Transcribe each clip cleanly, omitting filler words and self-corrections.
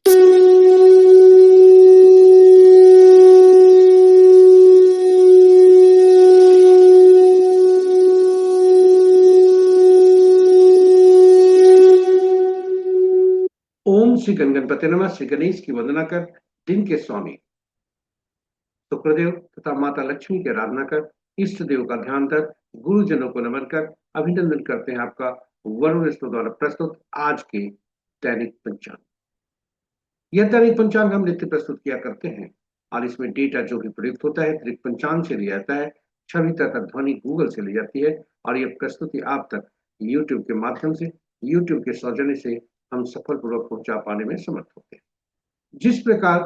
ओम श्री गणगणपति नमः। श्री गणेश की वंदना कर दिन के स्वामी शुक्रदेव तथा माता लक्ष्मी की आराधना कर, इष्ट देव का ध्यान कर, गुरुजनों को नमन कर अभिनंदन करते हैं आपका वरुण स्टोर द्वारा प्रस्तुत आज के दैनिक पंचांग। यह दैनिक पंचांग हम नित्य प्रस्तुत किया करते हैं और इसमें डेटा जो भी प्रयुक्त होता है दैनिक पंचांग से लिया जाता है, छवि तक ध्वनि गूगल से ली जाती है और यह प्रस्तुति आप तक यूट्यूब के माध्यम से, यूट्यूब के सौजन्य से हम सफलपूर्वक पहुंचा पाने में समर्थ होते हैं। जिस प्रकार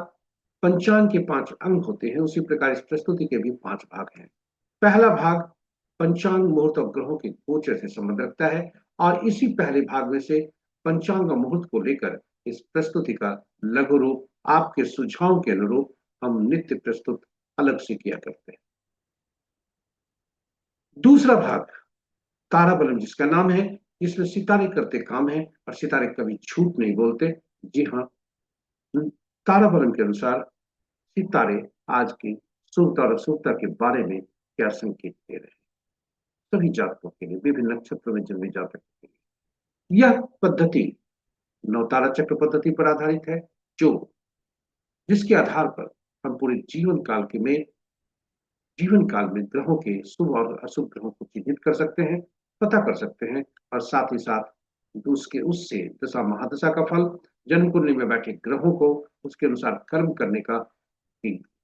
पंचांग के 5 अंग होते हैं, उसी प्रकार इस प्रस्तुति के भी 5 भाग हैं। पहला भाग पंचांग मुहूर्त और ग्रहों के गोचर से संबंध रखता है और इसी पहले भाग में से पंचांग मुहूर्त को लेकर इस प्रस्तुति का लघु रूप आपके सुझाव के अनुरूप हम नित्य प्रस्तुत अलग से किया करते हैं। दूसरा भाग ताराबलम जिसका नाम है, जिसमें सितारे करते काम है और सितारे कभी झूठ नहीं बोलते। जी हाँ, ताराबलम के अनुसार सितारे आज की शुभता और अशुभता के बारे में क्या संकेत दे रहे हैं सभी जातकों के लिए, विभिन्न नक्षत्रों में जन्मे जातकों के लिए। यह पद्धति नवतारा चक्र पद्धति पर आधारित है, जो जिसके आधार पर हम पूरे जीवन काल में ग्रहों के शुभ और अशुभ ग्रहों को चिन्हित कर सकते हैं, पता कर सकते हैं और साथ ही साथ उससे दशा महादशा का फल, जन्म कुंडली में बैठे ग्रहों को उसके अनुसार कर्म करने का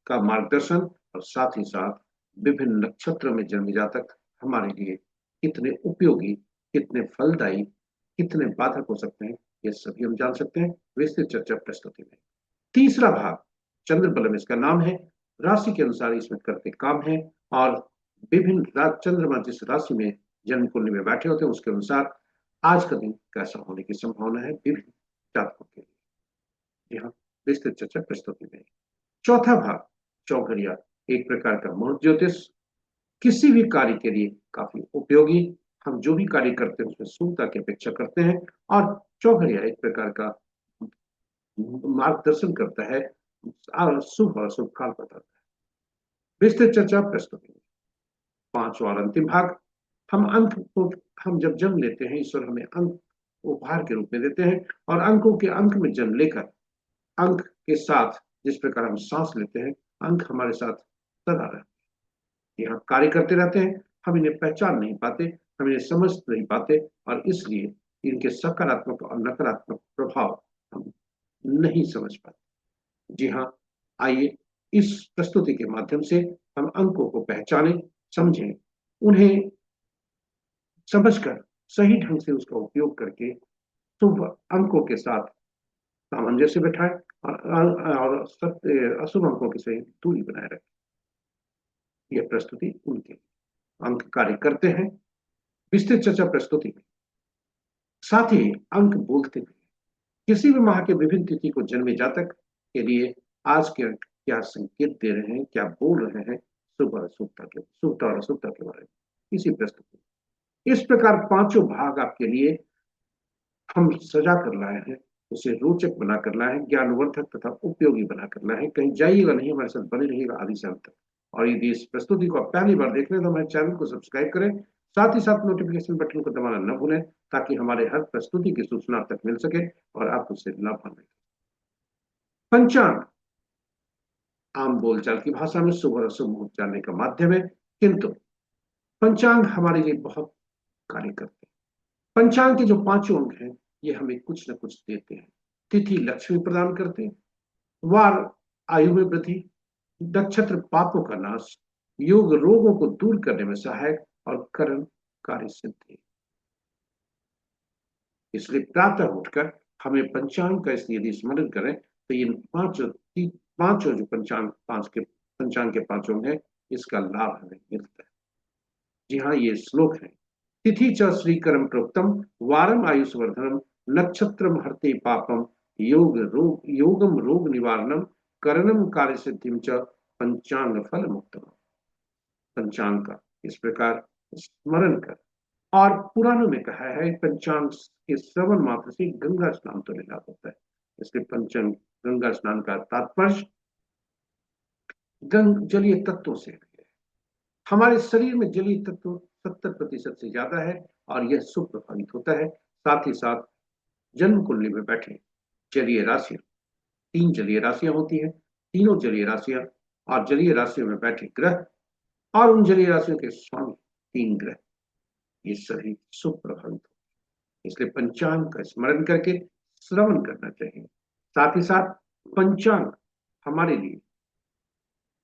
मार्गदर्शन और साथ ही साथ विभिन्न नक्षत्रों में जन्मे जातक हमारे लिए कितने उपयोगी, कितने फलदायी, कितने बाधक हो सकते हैं, ये सभी हम जान सकते हैं विस्तृत चर्चा प्रस्तुति में। तीसरा भाग चंद्र बलम इसका नाम है, राशि के अनुसार इसमें करते काम है और विभिन्न चंद्रमा जिस राशि में जन्म कुंडली में बैठे होते हैं उसके अनुसार आज का दिन कैसा होने की संभावना है विभिन्न जातकों के लिए। यहाँ विस्तृत चर्चा प्रस्तुति में। चौथा भाग चौघड़िया, एक प्रकार का मुहूर्त ज्योतिष, किसी भी कार्य के लिए काफी उपयोगी। हम जो भी कार्य करते हैं उसमें शुभता की अपेक्षा करते हैं और चौघड़िया एक प्रकार का मार्गदर्शन करता है, शुभ और अशुभ काल बताता है। विस्तृत चर्चा प्रस्तुति में। पांचवा और अंतिम भाग हम अंक को, हम जब जन्म लेते हैं ईश्वर हमें अंक उपहार के रूप में देते हैं और अंकों के अंक में जन्म लेकर अंक के साथ जिस प्रकार हम सांस लेते हैं, अंक हमारे साथ सदा रहते हैं, यहाँ कार्य करते रहते हैं। हम इन्हें पहचान नहीं पाते, हम इन्हें समझ नहीं पाते और इसलिए इनके सकारात्मक और नकारात्मक प्रभाव हम नहीं समझ पाते। जी हाँ, आइए इस प्रस्तुति के माध्यम से हम अंकों को पहचानें, समझें, उन्हें समझकर सही ढंग से उसका उपयोग करके शुभ अंकों के साथ सामंजस्य बैठाए और अशुभ अंकों की से दूरी बनाए रखें। यह प्रस्तुति उनके अंक कार्य करते हैं। विस्तृत चर्चा प्रस्तुति में साथ ही अंक बोलते हैं। किसी भी माह के विभिन्न तिथि को जन्मे जातक के लिए आज के अंक क्या संकेत दे रहे हैं, क्या बोल रहे हैं शुभ और अशुभता के बारे में इसी प्रस्तुति। इस प्रकार पांचों भाग आपके लिए हम सजा कर लाए हैं, उसे रोचक बना कर लाए हैं, ज्ञानवर्धक तथा उपयोगी बना कर लाए हैं। कहीं जाइएगा नहीं, हमारे साथ बने रहिएगा आदि से अंत तक। और यदि इस प्रस्तुति को आप पहली बार देख रहे हैं तो हमारे चैनल को सब्सक्राइब करें, साथ ही साथ नोटिफिकेशन बटन को दबाना न भूलें ताकि हमारे हर प्रस्तुति की सूचना तक मिल सके और आप उससे लाभान्वित। पंचांग आम बोलचाल की भाषा में शुभ और अशुभ मुहूर्त जानने का माध्यम है, किंतु पंचांग हमारे लिए बहुत कार्य करते हैं। पंचांग के जो पांचों अंग हैं ये हमें कुछ न कुछ देते हैं। तिथि लक्ष्मी प्रदान करते हैं, वार आयु में वृद्धि, नक्षत्र पापों का नाश, योग रोगों को दूर करने में सहायक और करण कार्य सिद्धि। इसलिए प्रातः उठकर हमें पंचांग का यदि स्मरण करें तो इन पांचों जो पंचांग के पांचों हैं इसका लाभ हमें मिलता है। जी हाँ, ये श्लोक है। तिथि च श्रीकरम प्रोक्तम वारम आयुष्वर्धनम नक्षत्रम हरते पापम योगम रोग निवारणम करणम कार्य सिद्धिम च पंचांग फल मुक्तम। पंचांग का इस प्रकार स्मरण कर, और पुराणों में कहा है पंचांग के श्रवण मात्र से गंगा स्नान तो लाभ होता है। इसलिए पंचंग गंगा स्नान का तात्पर्य जलीय तत्वों से है। हमारे शरीर में जलीय तत्व 70% से ज्यादा है और यह सुप्रभावित होता है। साथ ही साथ जन्म कुंडली में बैठे जलीय राशियां, 3 जलीय राशियां होती हैं, तीनों जलीय राशियां और जलीय राशियों में बैठे ग्रह और उन जलीय राशियों के स्वामी 3 ग्रह, ये सभी सुप्रभावित होते हैं। इसलिए पंचांग का स्मरण करके श्रवण करना चाहिए। साथ ही साथ पंचांग हमारे लिए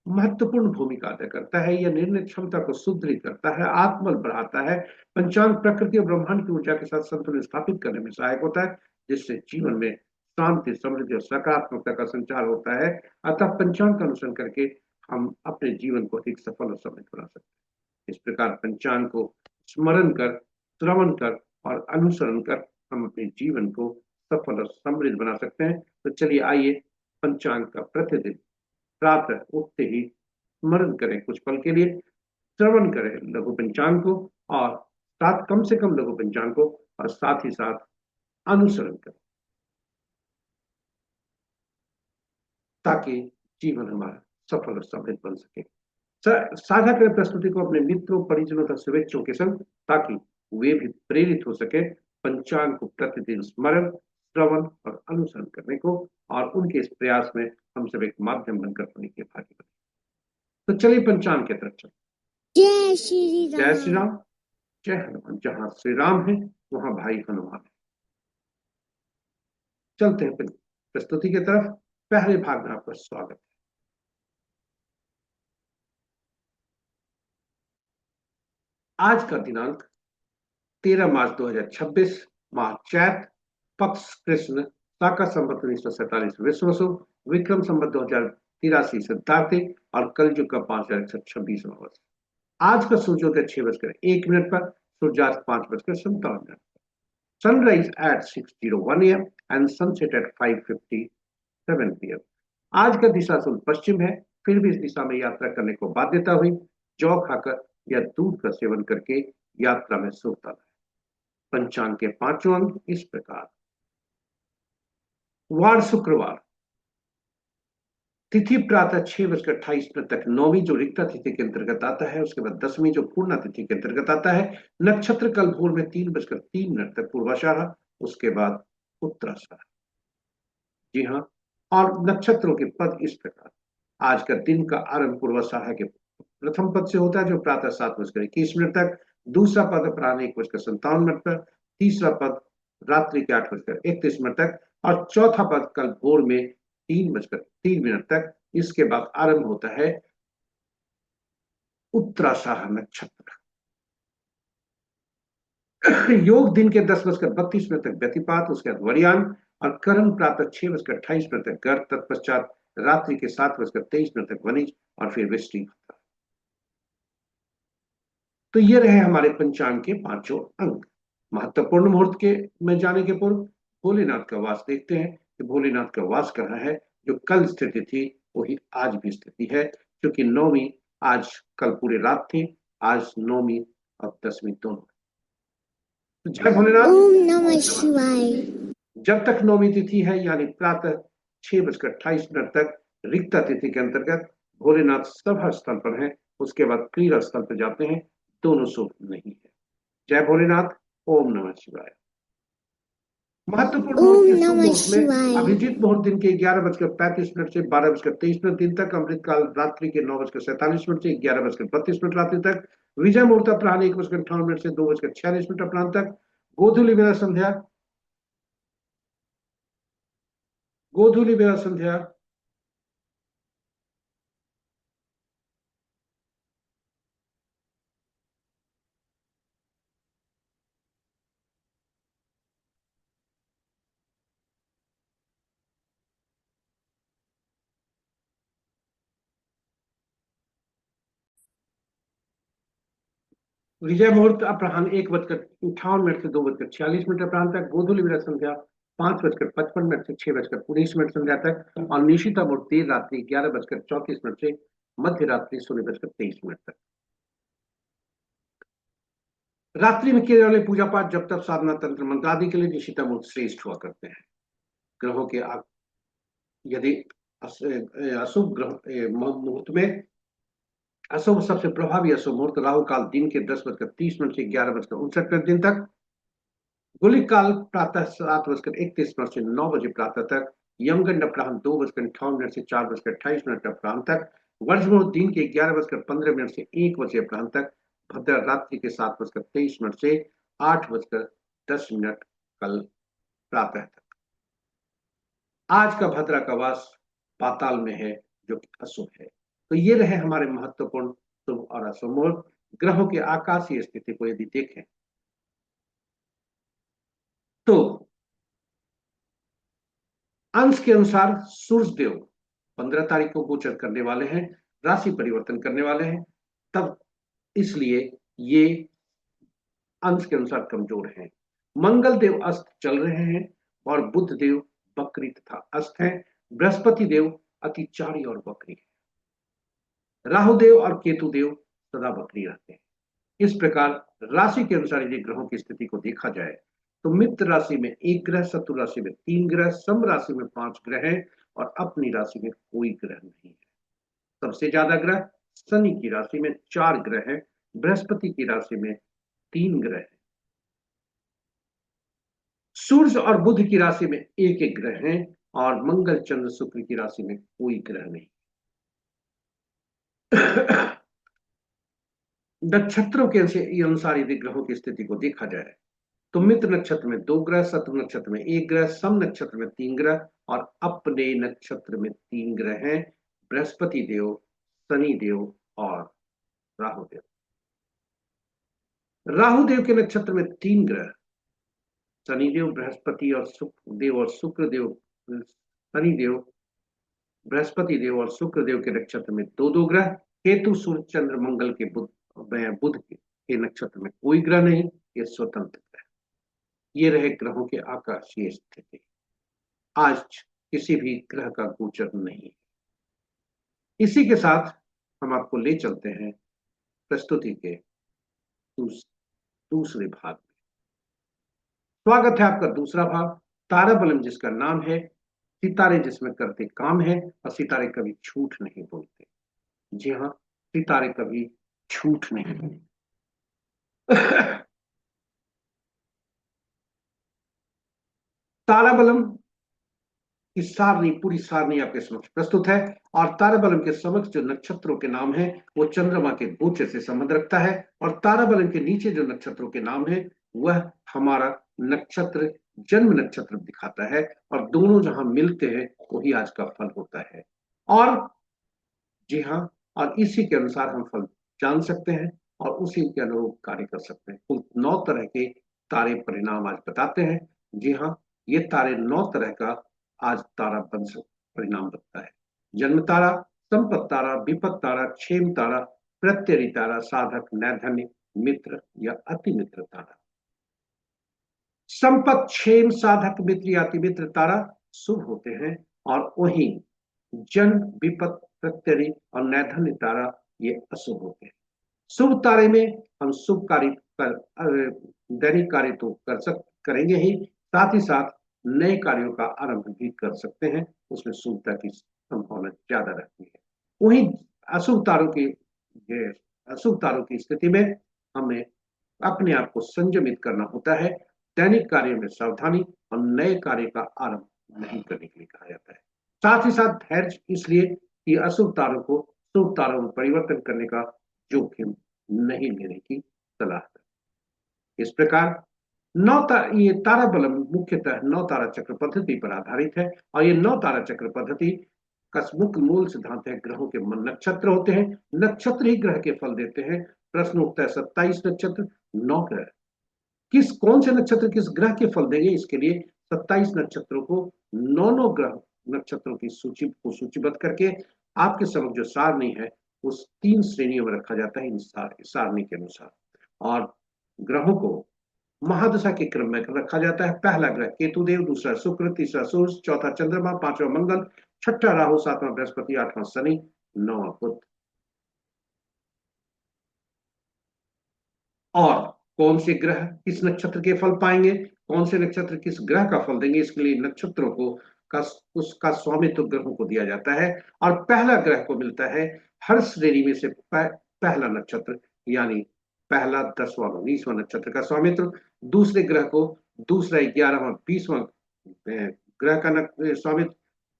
महत्वपूर्ण भूमिका अदा करता है। यह निर्णय क्षमता को सुदृढ़ करता है, आत्मबल बढ़ाता है। पंचांग प्रकृति और ब्रह्मांड की ऊर्जा के साथ संतुलन स्थापित करने में सहायक होता है, जिससे जीवन में शांति, समृद्धि और सकारात्मकता का संचार होता है। अतः पंचांग का अनुसरण करके हम अपने जीवन को अधिक सफल और समृद्ध बना सकते हैं। इस प्रकार पंचांग को स्मरण कर, श्रवण कर और अनुसरण कर हम अपने जीवन को सफल और समृद्ध बना सकते हैं। तो चलिए आइए पंचांग का प्रतिदिन प्रातः उठते ही स्मरण करें, कुछ पल के लिए श्रवण करें लघु पंचांग को, और साथ कम से कम लघु पंचांग को, और साथ ही साथ अनुसरण करें, ताकि जीवन हमारा सफल और समृद्ध बन सके। साझा करें प्रस्तुति को अपने मित्रों, परिजनों तथा शुभेच्छों के संग, ताकि वे भी प्रेरित हो सके पंचांग को प्रतिदिन स्मरण, श्रवण और अनुसरण करने को, और उनके इस प्रयास में हम सब एक माध्यम बनकर होने के भागी बने। तो चलिए पंचांग की तरफ चलते। जय श्री राम। जय श्री राम, जय हनुमान। जहां श्री राम है वहां भाई हनुमान है। चलते हैं प्रस्तुति की तरफ। पहले भाग में आपका स्वागत है। आज का दिनांक 13 मार्च 2026, माह चैत, पक्ष कृष्ण, शाका संवत 1947 विश्वसु, विक्रम संवत 2083 सिद्धार्थी, और कलयुग का 5126वां वर्ष। आज का सूर्योदय 6:01 पर, सूर्यास्त 5:57 पर। Sunrise at 6:01 a.m. and sunset at 5:57 p.m. आज का दिशा शुल्क पश्चिम है, फिर भी इस दिशा में यात्रा करने को बाध्यता हुई। जौ खाकर या दूध का सेवन करके यात्रा में शुभता है। पंचांग के 5 अंक इस प्रकार। वार शुक्रवार, तिथि प्रातः 6:28 तक नौवीं जो रिक्ता तिथि के अंतर्गत आता है, उसके बाद 10वीं जो पूर्णा तिथि के अंतर्गत आता है। नक्षत्र कल भोर में 3:03 तक पूर्वाषाढ़ा, उसके बाद उत्तराषाढ़ा। जी हाँ, और नक्षत्रों के पद इस प्रकार। आज का दिन का आरंभ पूर्वाषाढ़ा के प्रथम पद से होता है, जो प्रातः 7:21 तक। दूसरा पद अपराह्न 1:57 पर। तीसरा पद रात्रि के 8:31 तक, और चौथा पद कल भोर में 3:03 तक। इसके बाद आरंभ होता है उत्तराषाढ़ा नक्षत्र। योग दिन के 10:32 तक व्यतिपात, उसके बाद वरियान, और करण प्रातः 6:28 तक गर्भ, तत्पश्चात रात्रि के 7:23 तक वनिज, और फिर वृष्टि। तो ये रहे हमारे पंचांग के 5 अंक। महत्वपूर्ण मुहूर्त के में जाने के पूर्व भोलेनाथ का वास देखते हैं कि भोलेनाथ का वास कहाँ है। जो कल स्थिति थी वही आज भी स्थिति है, क्योंकि नौवीं आज कल पूरी रात थी, आज नौवीं और 10वीं दोनों। तो जय भोलेनाथ। ओम नमः शिवाय। जब तक नौवीं तिथि है, यानी प्रातः 6:28 तक रिक्ता तिथि के अंतर्गत भोलेनाथ सभा स्थल पर हैं, उसके बाद क्रीड़ा स्थल पर जाते हैं, दोनों शुभ नहीं है। जय भोलेनाथ। ओम नमः शिवाय। महत्वपूर्ण ओम मुहूर्त नमः में शिवाय। अभिजीत मुहूर्त दिन के 11:35 से 12:23 दिन तक। अमृतकाल रात्रि के 9:47 से 11:32 रात्रि तक। विजय मुहूर्त अपराह्न 1:58 से 2:46 अपराह्न तक। गोधूलि बेला संध्या, गोधूलि बेला संध्या विजय मुहूर्त अपराह्न 1:58 से 2:46 अपराह्न तक। गोधूलि बेला संध्या 5:55 से 6:19 संध्या तक, और निशिता मुहूर्त देर रात्रि 11:34 से मध्य रात्रि 16:23 तक। रात्रि में किए जाने वाले पूजा पाठ, जब तक साधना, तंत्र मंत्र आदि के लिए निशिता मुहूर्त श्रेष्ठ हुआ करते हैं। ग्रहों के यदि अशुभ ग्रह मुहूर्त में, अशुभ सबसे प्रभावी अशुभ मुहूर्त राहु काल दिन के 10:30 से 11:59 दिन तक, गुलिक काल प्रातः 7:31 से 9 बजे प्रातः तक, यमगंड अपराह्न 2:58 से 4:28 अपराह्न तक, वर्ष मुहूर्त दिन के 11:15 से 1 बजे अपराह्न तक, भद्र रात्रि के 7:23 से 8:10 कल प्रातः तक। आज का भद्रा का वास पाताल में है, जो कि अशुभ है। तो ये रहे हमारे महत्वपूर्ण शुभ और अशुभ मुहूर्त। ग्रहों की आकाशीय स्थिति को यदि देखें तो अंश के अनुसार सूर्य देव 15 तारीख को गोचर करने वाले हैं, राशि परिवर्तन करने वाले हैं, तब इसलिए ये अंश के अनुसार कमजोर हैं। मंगल देव अस्त चल रहे हैं और बुध देव बकरी तथा अस्त हैं। बृहस्पति देव अतिचारी और बकरी है। राहु देव और केतु देव सदा बकरी रहते हैं। इस प्रकार राशि के अनुसार यदि ग्रहों की स्थिति को देखा जाए तो मित्र राशि में 1 ग्रह, शत्रु राशि में 3 ग्रह, सम राशि में 5 ग्रह हैं और अपनी राशि में कोई ग्रह नहीं है। सबसे ज्यादा ग्रह शनि की राशि में 4 ग्रह हैं, बृहस्पति की राशि में 3 ग्रह हैं, सूर्य और बुध की राशि में एक एक ग्रह हैं और मंगल चंद्र शुक्र की राशि में कोई ग्रह नहीं। नक्षत्रों के अनुसार यदि ग्रहों की स्थिति को देखा जाए तो मित्र नक्षत्र में 2 ग्रह, शत्रु नक्षत्र में 1 ग्रह, सम नक्षत्र में 3 ग्रह और अपने नक्षत्र में 3 ग्रह हैं, बृहस्पति देव, शनि देव और राहु देव। राहु देव के नक्षत्र में 3 ग्रह, शनिदेव, बृहस्पति और शुक्रदेव और शुक्रदेव, शनिदेव, बृहस्पति देव और शुक्रदेव के नक्षत्र में 2-2 ग्रह, केतु, सूर्य, चंद्र, मंगल के बुध के नक्षत्र में कोई ग्रह नहीं, ये स्वतंत्र ग्रह। ये रहे ग्रहों के आकाशीय स्थिति। आज किसी भी ग्रह का गोचर नहीं है। इसी के साथ हम आपको ले चलते हैं प्रस्तुति के दूसरे भाग में। स्वागत है आपका दूसरा भाग, ताराबलम, जिसका नाम है सितारे जिसमें करते काम है और सितारे कभी झूठ नहीं बोलते। जी हाँ, सितारे कभी झूठ नहीं बोलते। ताराबलम की सारणी, पूरी सारणी आपके समक्ष प्रस्तुत है और ताराबलम के समक्ष जो नक्षत्रों के नाम है वो चंद्रमा के गोचर से संबंध रखता है और ताराबलम के नीचे जो नक्षत्रों के नाम है वह हमारा नक्षत्र, जन्म नक्षत्र दिखाता है और दोनों जहां मिलते हैं वही आज का फल होता है। और जी हाँ, और इसी के अनुसार हम फल जान सकते हैं और उसी के अनुरूप कार्य कर सकते हैं। कुल 9 तरह के तारे परिणाम आज बताते हैं। जी हाँ, ये तारे 9 तरह का आज तारा वंश परिणाम रखता है। जन्म तारा, संपत तारा, विपत तारा, क्षेम तारा, प्रत्यरी तारा, साधक, नैधन्य, मित्र या अति मित्र तारा। संपत, क्षेम, साधक, मित्र या अति मित्र तारा शुभ होते हैं और वहीं जन्म, विपत, प्रत्यरी और नैधन्य तारा ये अशुभ होते हैं। शुभ तारे में हम शुभ कार्य दैनिक कार्य तो करेंगे ही, साथ ही साथ नए कार्यों का आरंभ भी कर सकते हैं, उसमें शुभता की संभावना ज्यादा रहती है। वहीं अशुभ तारों की स्थिति में हमें अपने आप को संयमित करना होता है, दैनिक कार्य में सावधानी और नए कार्य का आरंभ नहीं करने के लिए कहा जाता है। साथ ही साथ धैर्य, इसलिए कि अशुभ तारों को शुभ तारों में परिवर्तन करने का जोखिम नहीं लेने की सलाह है। इस प्रकार ये तारा बलम मुख्यतः 9 तारा चक्र पद्धति पर आधारित है और ये 9 तारा चक्र पद्धति का मुख्य मूल सिद्धांत है ग्रहों के मन नक्षत्र होते हैं, नक्षत्र ही ग्रह के फल देते हैं। प्रश्न उठता है 27 नक्षत्र 9 ग्रह, कौन से नक्षत्र किस ग्रह के फल देंगे, इसके लिए 27 नक्षत्रों को 9 ग्रह नक्षत्रों की सूची को सूचीबद्ध करके आपके समक्ष जो सारणी है उस 3 श्रेणियों में रखा जाता है इन सारणी के अनुसार। और ग्रहों को महादशा के क्रम में रखा जाता है। पहला ग्रह केतुदेव, दूसरा शुक्र, तीसरा सूर्य, चौथा चंद्रमा, पांचवा मंगल, छठा राहु, सातवां बृहस्पति, आठवां शनि, नौवां बुध। और कौन से ग्रह किस नक्षत्र के फल पाएंगे, कौन से नक्षत्र किस ग्रह का फल देंगे, इसके लिए नक्षत्रों को का उसका स्वामित्व ग्रहों को दिया जाता है। और पहला ग्रह को मिलता है हर श्रेणी में से पहला नक्षत्र, यानी पहला 10वां 19वां नक्षत्र का स्वामित्व। दूसरे ग्रह को दूसरा 11वां 20वां ग्रह का स्वामित्व।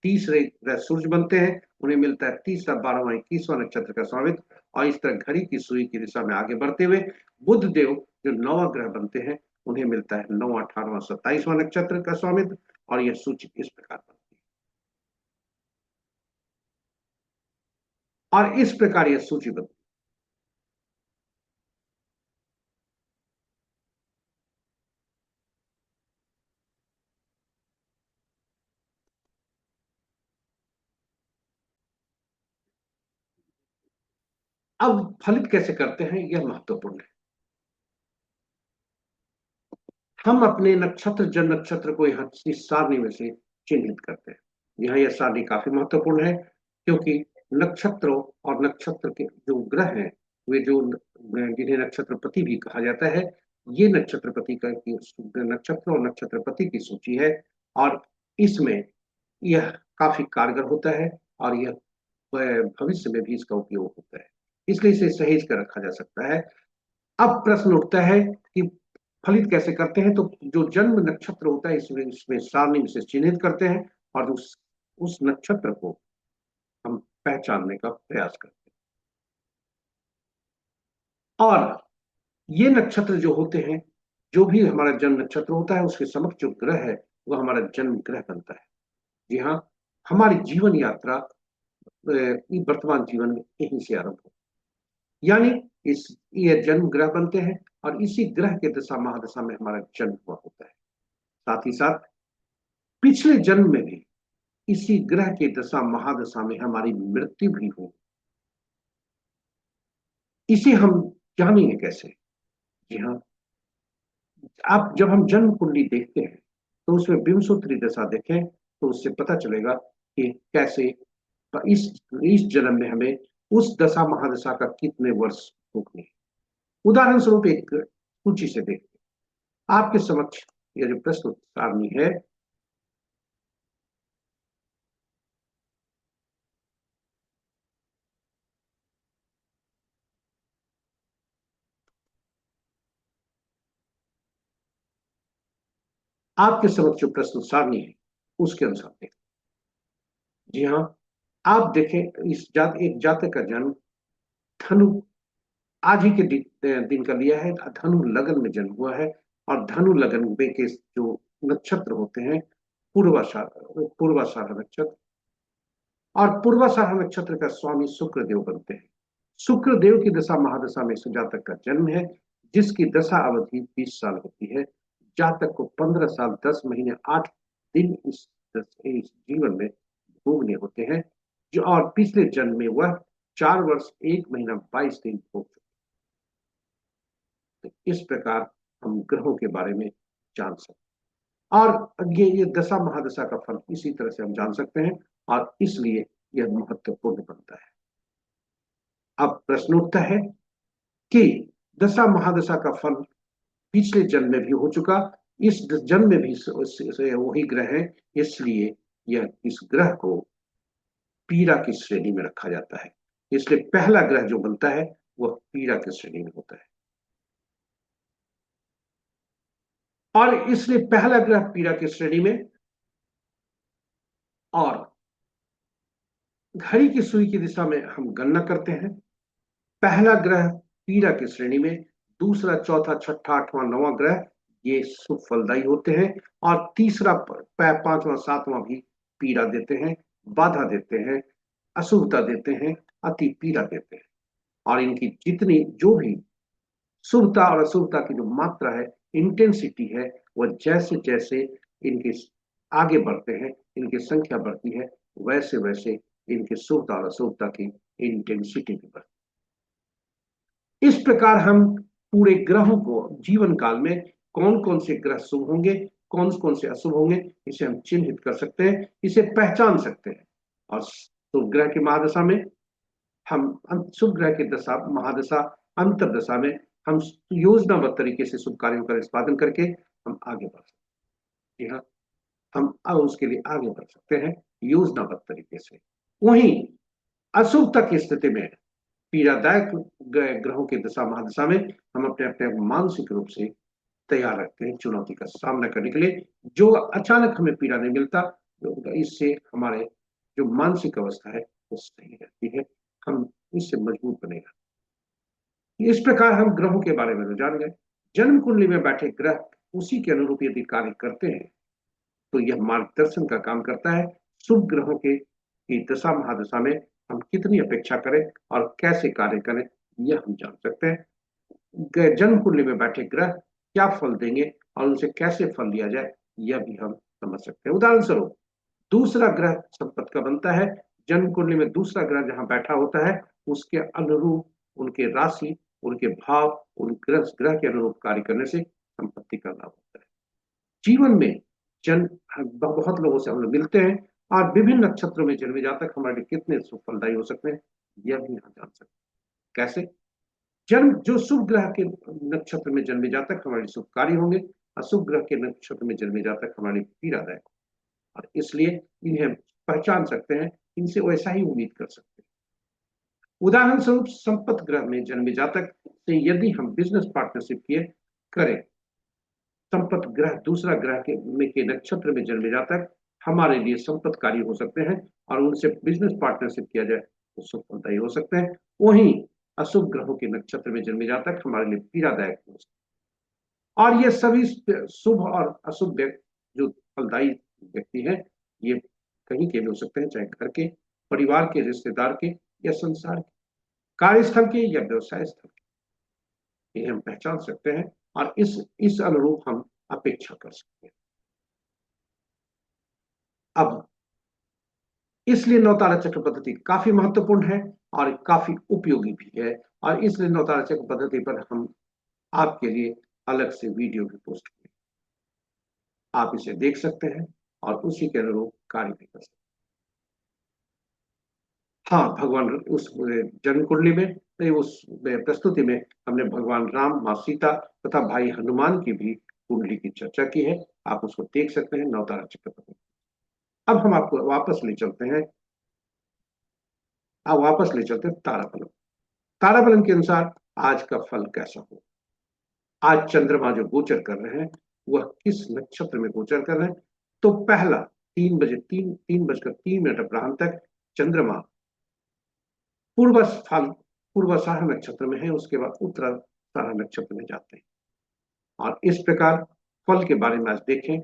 तीसरे ग्रह सूर्य बनते हैं, उन्हें मिलता है तीसरा 12वां 21वां नक्षत्र का स्वामित्व। और इस तरह घड़ी की सुई की दिशा में आगे बढ़ते हुए बुध देव जो 9वां ग्रह बनते हैं, उन्हें मिलता है 9वां 18वां 27वां नक्षत्र का स्वामित्व। और यह सूची इस प्रकार बनती है और इस प्रकार यह सूची बनती है। अब फलित कैसे करते हैं, यह महत्वपूर्ण है। हम अपने नक्षत्र जन्म नक्षत्र को यहाँ इस सारणी में से चिन्हित करते हैं। यहाँ यह सारणी काफी महत्वपूर्ण है, क्योंकि नक्षत्रों और नक्षत्र के जो ग्रह हैं, वे जो जिन्हें नक्षत्रपति भी कहा जाता है, ये नक्षत्रपति का नक्षत्र और नक्षत्रपति की सूची है। और इसमें यह काफी कारगर होता है और यह भविष्य में भी इसका उपयोग होता है, इसलिए इसे सहेज कर रखा जा सकता है। अब प्रश्न उठता है कि फलित कैसे करते हैं। तो जो जन्म नक्षत्र होता है, इसमें सारणी से चिन्हित करते हैं और उस नक्षत्र को हम पहचानने का प्रयास करते हैं। और ये नक्षत्र जो होते हैं, जो भी हमारा जन्म नक्षत्र होता है, उसके समक्ष जो ग्रह है वह हमारा जन्म ग्रह बनता है। जी हाँ, हमारी जीवन यात्रा वर्तमान जीवन में यहीं से आरंभ हो, यानी इस ये जन्म ग्रह बनते हैं और इसी ग्रह के दशा महादशा में हमारा जन्म हुआ होता है। साथ ही साथ पिछले जन्म में भी इसी ग्रह के दशा महादशा में हमारी मृत्यु भी हो। इसे हम जानेंगे कैसे? जी हाँ, आप जब हम जन्म कुंडली देखते हैं तो उसमें विंशोत्तरी दशा देखें तो उससे पता चलेगा कि कैसे इस इस जन्म में हमें उस दशा महादशा का कितने वर्ष भोगने। उदाहरण स्वरूप एक सूची से देखते हैं। आपके समक्ष यह जो प्रस्तुत सारणी है, आपके समक्ष जो प्रस्तुत सारणी है उसके अनुसार देखें। जी हाँ, आप देखें इस एक जातक का जन्म धनु आज ही के दिन का लिया है। धनु लगन में जन्म हुआ है और धनु लगन में के जो नक्षत्र होते हैं पूर्वाषाढ़ नक्षत्र, और पूर्वाषाढ़ नक्षत्र का स्वामी शुक्रदेव बनते हैं। शुक्रदेव की दशा महादशा में जातक का जन्म है, जिसकी दशा अवधि 20 साल होती है। जातक को 15 साल 10 महीने 8 दिन इस जीवन में भोगने होते हैं, जो और पिछले जन्म में वह 4 वर्ष 1 महीना 22 दिन भोग चुके। तो इस प्रकार हम ग्रहों के बारे में जान सकते हैं और ये दशा महादशा का फल इसी तरह से हम जान सकते हैं और इसलिए यह महत्वपूर्ण बनता है। अब प्रश्न उठता है कि दशा महादशा का फल पिछले जन्म में भी हो चुका, इस जन्म में भी वही ग्रह है, इसलिए यह इस ग्रह को पीड़ा की श्रेणी में रखा जाता है। इसलिए पहला ग्रह जो बनता है वह पीड़ा की श्रेणी में होता है और इसलिए पहला ग्रह पीड़ा की श्रेणी में। और घड़ी की सुई की दिशा में हम गणना करते हैं। पहला ग्रह पीड़ा की श्रेणी में, दूसरा चौथा छठा आठवां नौवां ग्रह ये शुभ फलदायी होते हैं और तीसरा पांचवां सातवां भी पीड़ा देते हैं, बाधा देते हैं, अशुभता देते हैं, अति पीड़ा देते हैं। और इनकी जितनी जो भी शुभता और अशुभता की जो मात्रा है, इंटेंसिटी है, वह जैसे जैसे इनके आगे बढ़ते हैं, इनकी संख्या बढ़ती है, वैसे वैसे इनकी शुभता और अशुभता की इंटेंसिटी भी बढ़ती है। इस प्रकार हम पूरे ग्रहों को जीवन काल में कौन कौन से ग्रह शुभ होंगे, कौन कौन से अशुभ होंगे, इसे हम चिन्हित कर सकते हैं, इसे पहचान सकते हैं। और शुभ ग्रह की महादशा में हम शुभ ग्रह की दशा महादशा अंतरदशा में हम योजनाबद्ध तरीके से शुभ कार्यों का निष्पादन करके हम आगे बढ़ सकते हैं। जी हाँ, हम अब उसके लिए आगे बढ़ सकते हैं योजनाबद्ध तरीके से। वहीं अशुभता की स्थिति में, पीड़ादायक ग्रहों की दशा महादशा में, हम अपने अपने मानसिक रूप से तैयार रखते हैं चुनौती का सामना करने के लिए। जो अचानक हमें पीड़ा नहीं मिलता, तो इससे हमारे जो मानसिक अवस्था है वो सही रहती है, हम इससे मजबूत बनेगा। इस प्रकार हम ग्रहों के बारे में तो जान गए। जन्म कुंडली में बैठे ग्रह उसी के अनुरूप यदि कार्य करते हैं तो यह मार्गदर्शन का काम करता है। शुभ ग्रहों के की दशा महादशा में हम कितनी अपेक्षा करें और कैसे कार्य करें, यह हम जान सकते हैं। जन्म कुंडली में बैठे ग्रह क्या फल देंगे और उनसे कैसे फल लिया जाए, यह भी हम समझ सकते हैं। उदाहरण स्वरूप, दूसरा ग्रह संपत्ति का बनता है। जन्म कुंडली में दूसरा ग्रह जहां बैठा होता है, उसके अनुरूप उनके राशि, उनके भाव, उन ग्रह के अनुरूप कार्य करने से संपत्ति का लाभ होता है। जीवन में जन बहुत लोगों से हम लोग मिलते हैं और विभिन्न नक्षत्रों में जन्मे जातक हमारे लिए कितने फलदायी हो सकते हैं, यह भी हम जान सकते हैं। कैसे? जन्म जो शुभ ग्रह के नक्षत्र में जन्मे जातक हमारे लिए शुभकारी होंगे, अशुभ ग्रह के नक्षत्र में जन्मे जातक हमारे लिए पीड़ादायक, और इसलिए इन्हें पहचान सकते हैं, इनसे वैसा ही उम्मीद कर सकते हैं। उदाहरण स्वरूप, संपत्ति ग्रह में जन्मे जातक से यदि हम बिजनेस पार्टनरशिप किए करें, संपत्ति ग्रह दूसरा ग्रह के नक्षत्र में जन्मे जातक हमारे लिए संपत्तिकारी हो सकते हैं और उनसे बिजनेस पार्टनरशिप किया जाए तो सफलता ही हो सकते हैं। वहीं अशुभ ग्रहों के नक्षत्र में जन्मे जातक हमारे लिए पीड़ादायक हो सकते हैं। और ये सभी शुभ और अशुभ जो फलदायी व्यक्ति हैं, ये कहीं के भी हो सकते हैं, चाहे घर के, परिवार के, रिश्तेदार के या संसार के, कार्यस्थल के या व्यवसाय स्थल के, इन्हें हम पहचान सकते हैं और इस अनुरूप हम अपेक्षा कर सकते हैं। अब इसलिए नवतारा चक्र पद्धति काफी महत्वपूर्ण है और काफी उपयोगी भी है, और इसलिए नवतारा चक्र पद्धति पर हम आपके लिए अलग से वीडियो भी पोस्ट किए, आप इसे देख सकते हैं और उसी के अनुरूप कार्य भी कर सकते हैं। हाँ, भगवान उस जन्म कुंडली में, उस प्रस्तुति में हमने भगवान राम, माँ सीता तथा भाई हनुमान की भी कुंडली की चर्चा की है, आप उसको देख सकते हैं नवतारा चक्र पद्धति। अब हम आपको वापस ले चलते हैं, ताराबलम। ताराबलम के अनुसार आज का फल कैसा हो। आज चंद्रमा जो गोचर कर रहे हैं, वह किस नक्षत्र में गोचर कर रहे हैं? तो पहला 3 बजकर 3 मिनट अपराह्न तक चंद्रमा पूर्वाषाढ़ नक्षत्र में है, उसके बाद उत्तराषाढ़ नक्षत्र में जाते हैं। और इस प्रकार फल के बारे में आज देखें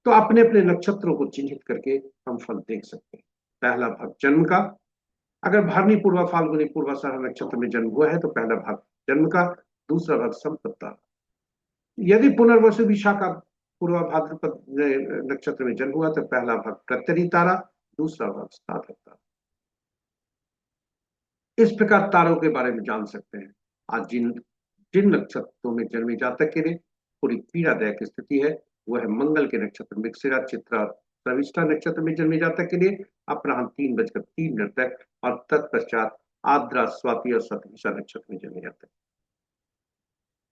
तो अपने अपने नक्षत्रों को चिन्हित करके हम फल देख सकते हैं। पहला भाग जन्म का, अगर भरणी पूर्वा फाल्गुनी पूर्वाषाढ़ नक्षत्र में जन्म हुआ है तो पहला भाग जन्म का, दूसरा भाग संपत्ता। यदि पुनर्वसु विशाखा पूर्वा भाद्रपद नक्षत्र में जन्म हुआ तो पहला भाग प्रत्यरी तारा, दूसरा भाग साधक तारा। इस प्रकार तारों के बारे में जान सकते हैं। आज जिन जिन नक्षत्रों में जन्मे जातक के लिए पूरी पीड़ादायक स्थिति है, वह है मंगल के नक्षत्र मृगशिरा, चित्रा, शर्विष्ठा नक्षत्र में जन्मे जातक के लिए अपराह्न 3 बजकर 3 मिनट तक, और तत्पश्चात आद्रा, स्वाति और शतभिषा नक्षत्र में जन्मे जातक,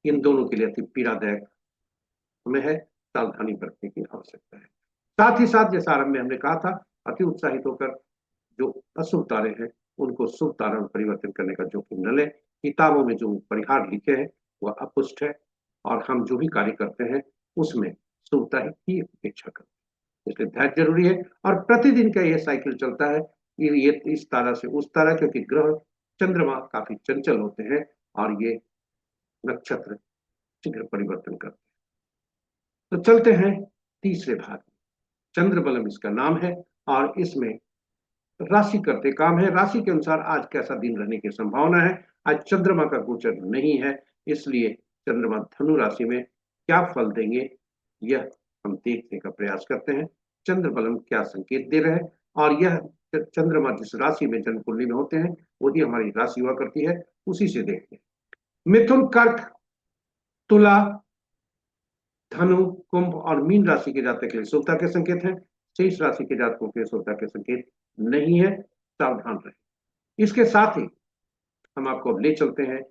इन दोनों के लिए अति पीड़ादायक में है, सावधानी बरतने की आवश्यकता है। साथ ही साथ जैसा आरंभ में हमने कहा था, अति उत्साहित होकर जो अशुभ तारे हैं उनको शुभ तारों में परिवर्तन करने का जोखिम न लें। किताबों में जो परिहार लिखे हैं वह अपुष्ट है, और हम जो भी कार्य करते हैं उसमें शुभता की अपेक्षा करते हैं, इसलिए धैर्य जरूरी है। और प्रतिदिन का यह साइकिल चलता है कि ये इस तारा से उस तारा, क्योंकि ग्रह चंद्रमा काफी चंचल होते हैं और ये नक्षत्र शीघ्र परिवर्तन करते हैं। तो चलते हैं तीसरे भाग में। चंद्रबलम इसका नाम है और इसमें राशि करते काम है। राशि के अनुसार आज कैसा दिन रहने की संभावना है। आज चंद्रमा का गोचर नहीं है, इसलिए चंद्रमा धनु राशि में क्या फल देंगे यह हम देखने का प्रयास करते हैं। चंद्रबलम क्या संकेत दे रहे हैं, और यह चंद्रमा जिस राशि में जन्म कुंडली में होते हैं वही हमारी राशि हुआ करती है, उसी से देखते हैं। मिथुन, कर्क, तुला, धनु, कुंभ और मीन राशि के जातक के लिए शुभता के संकेत हैं। शेष राशि के जातकों के लिए शुभता के संकेत नहीं है, सावधान रहें। इसके साथ ही हम आपको अब ले चलते हैं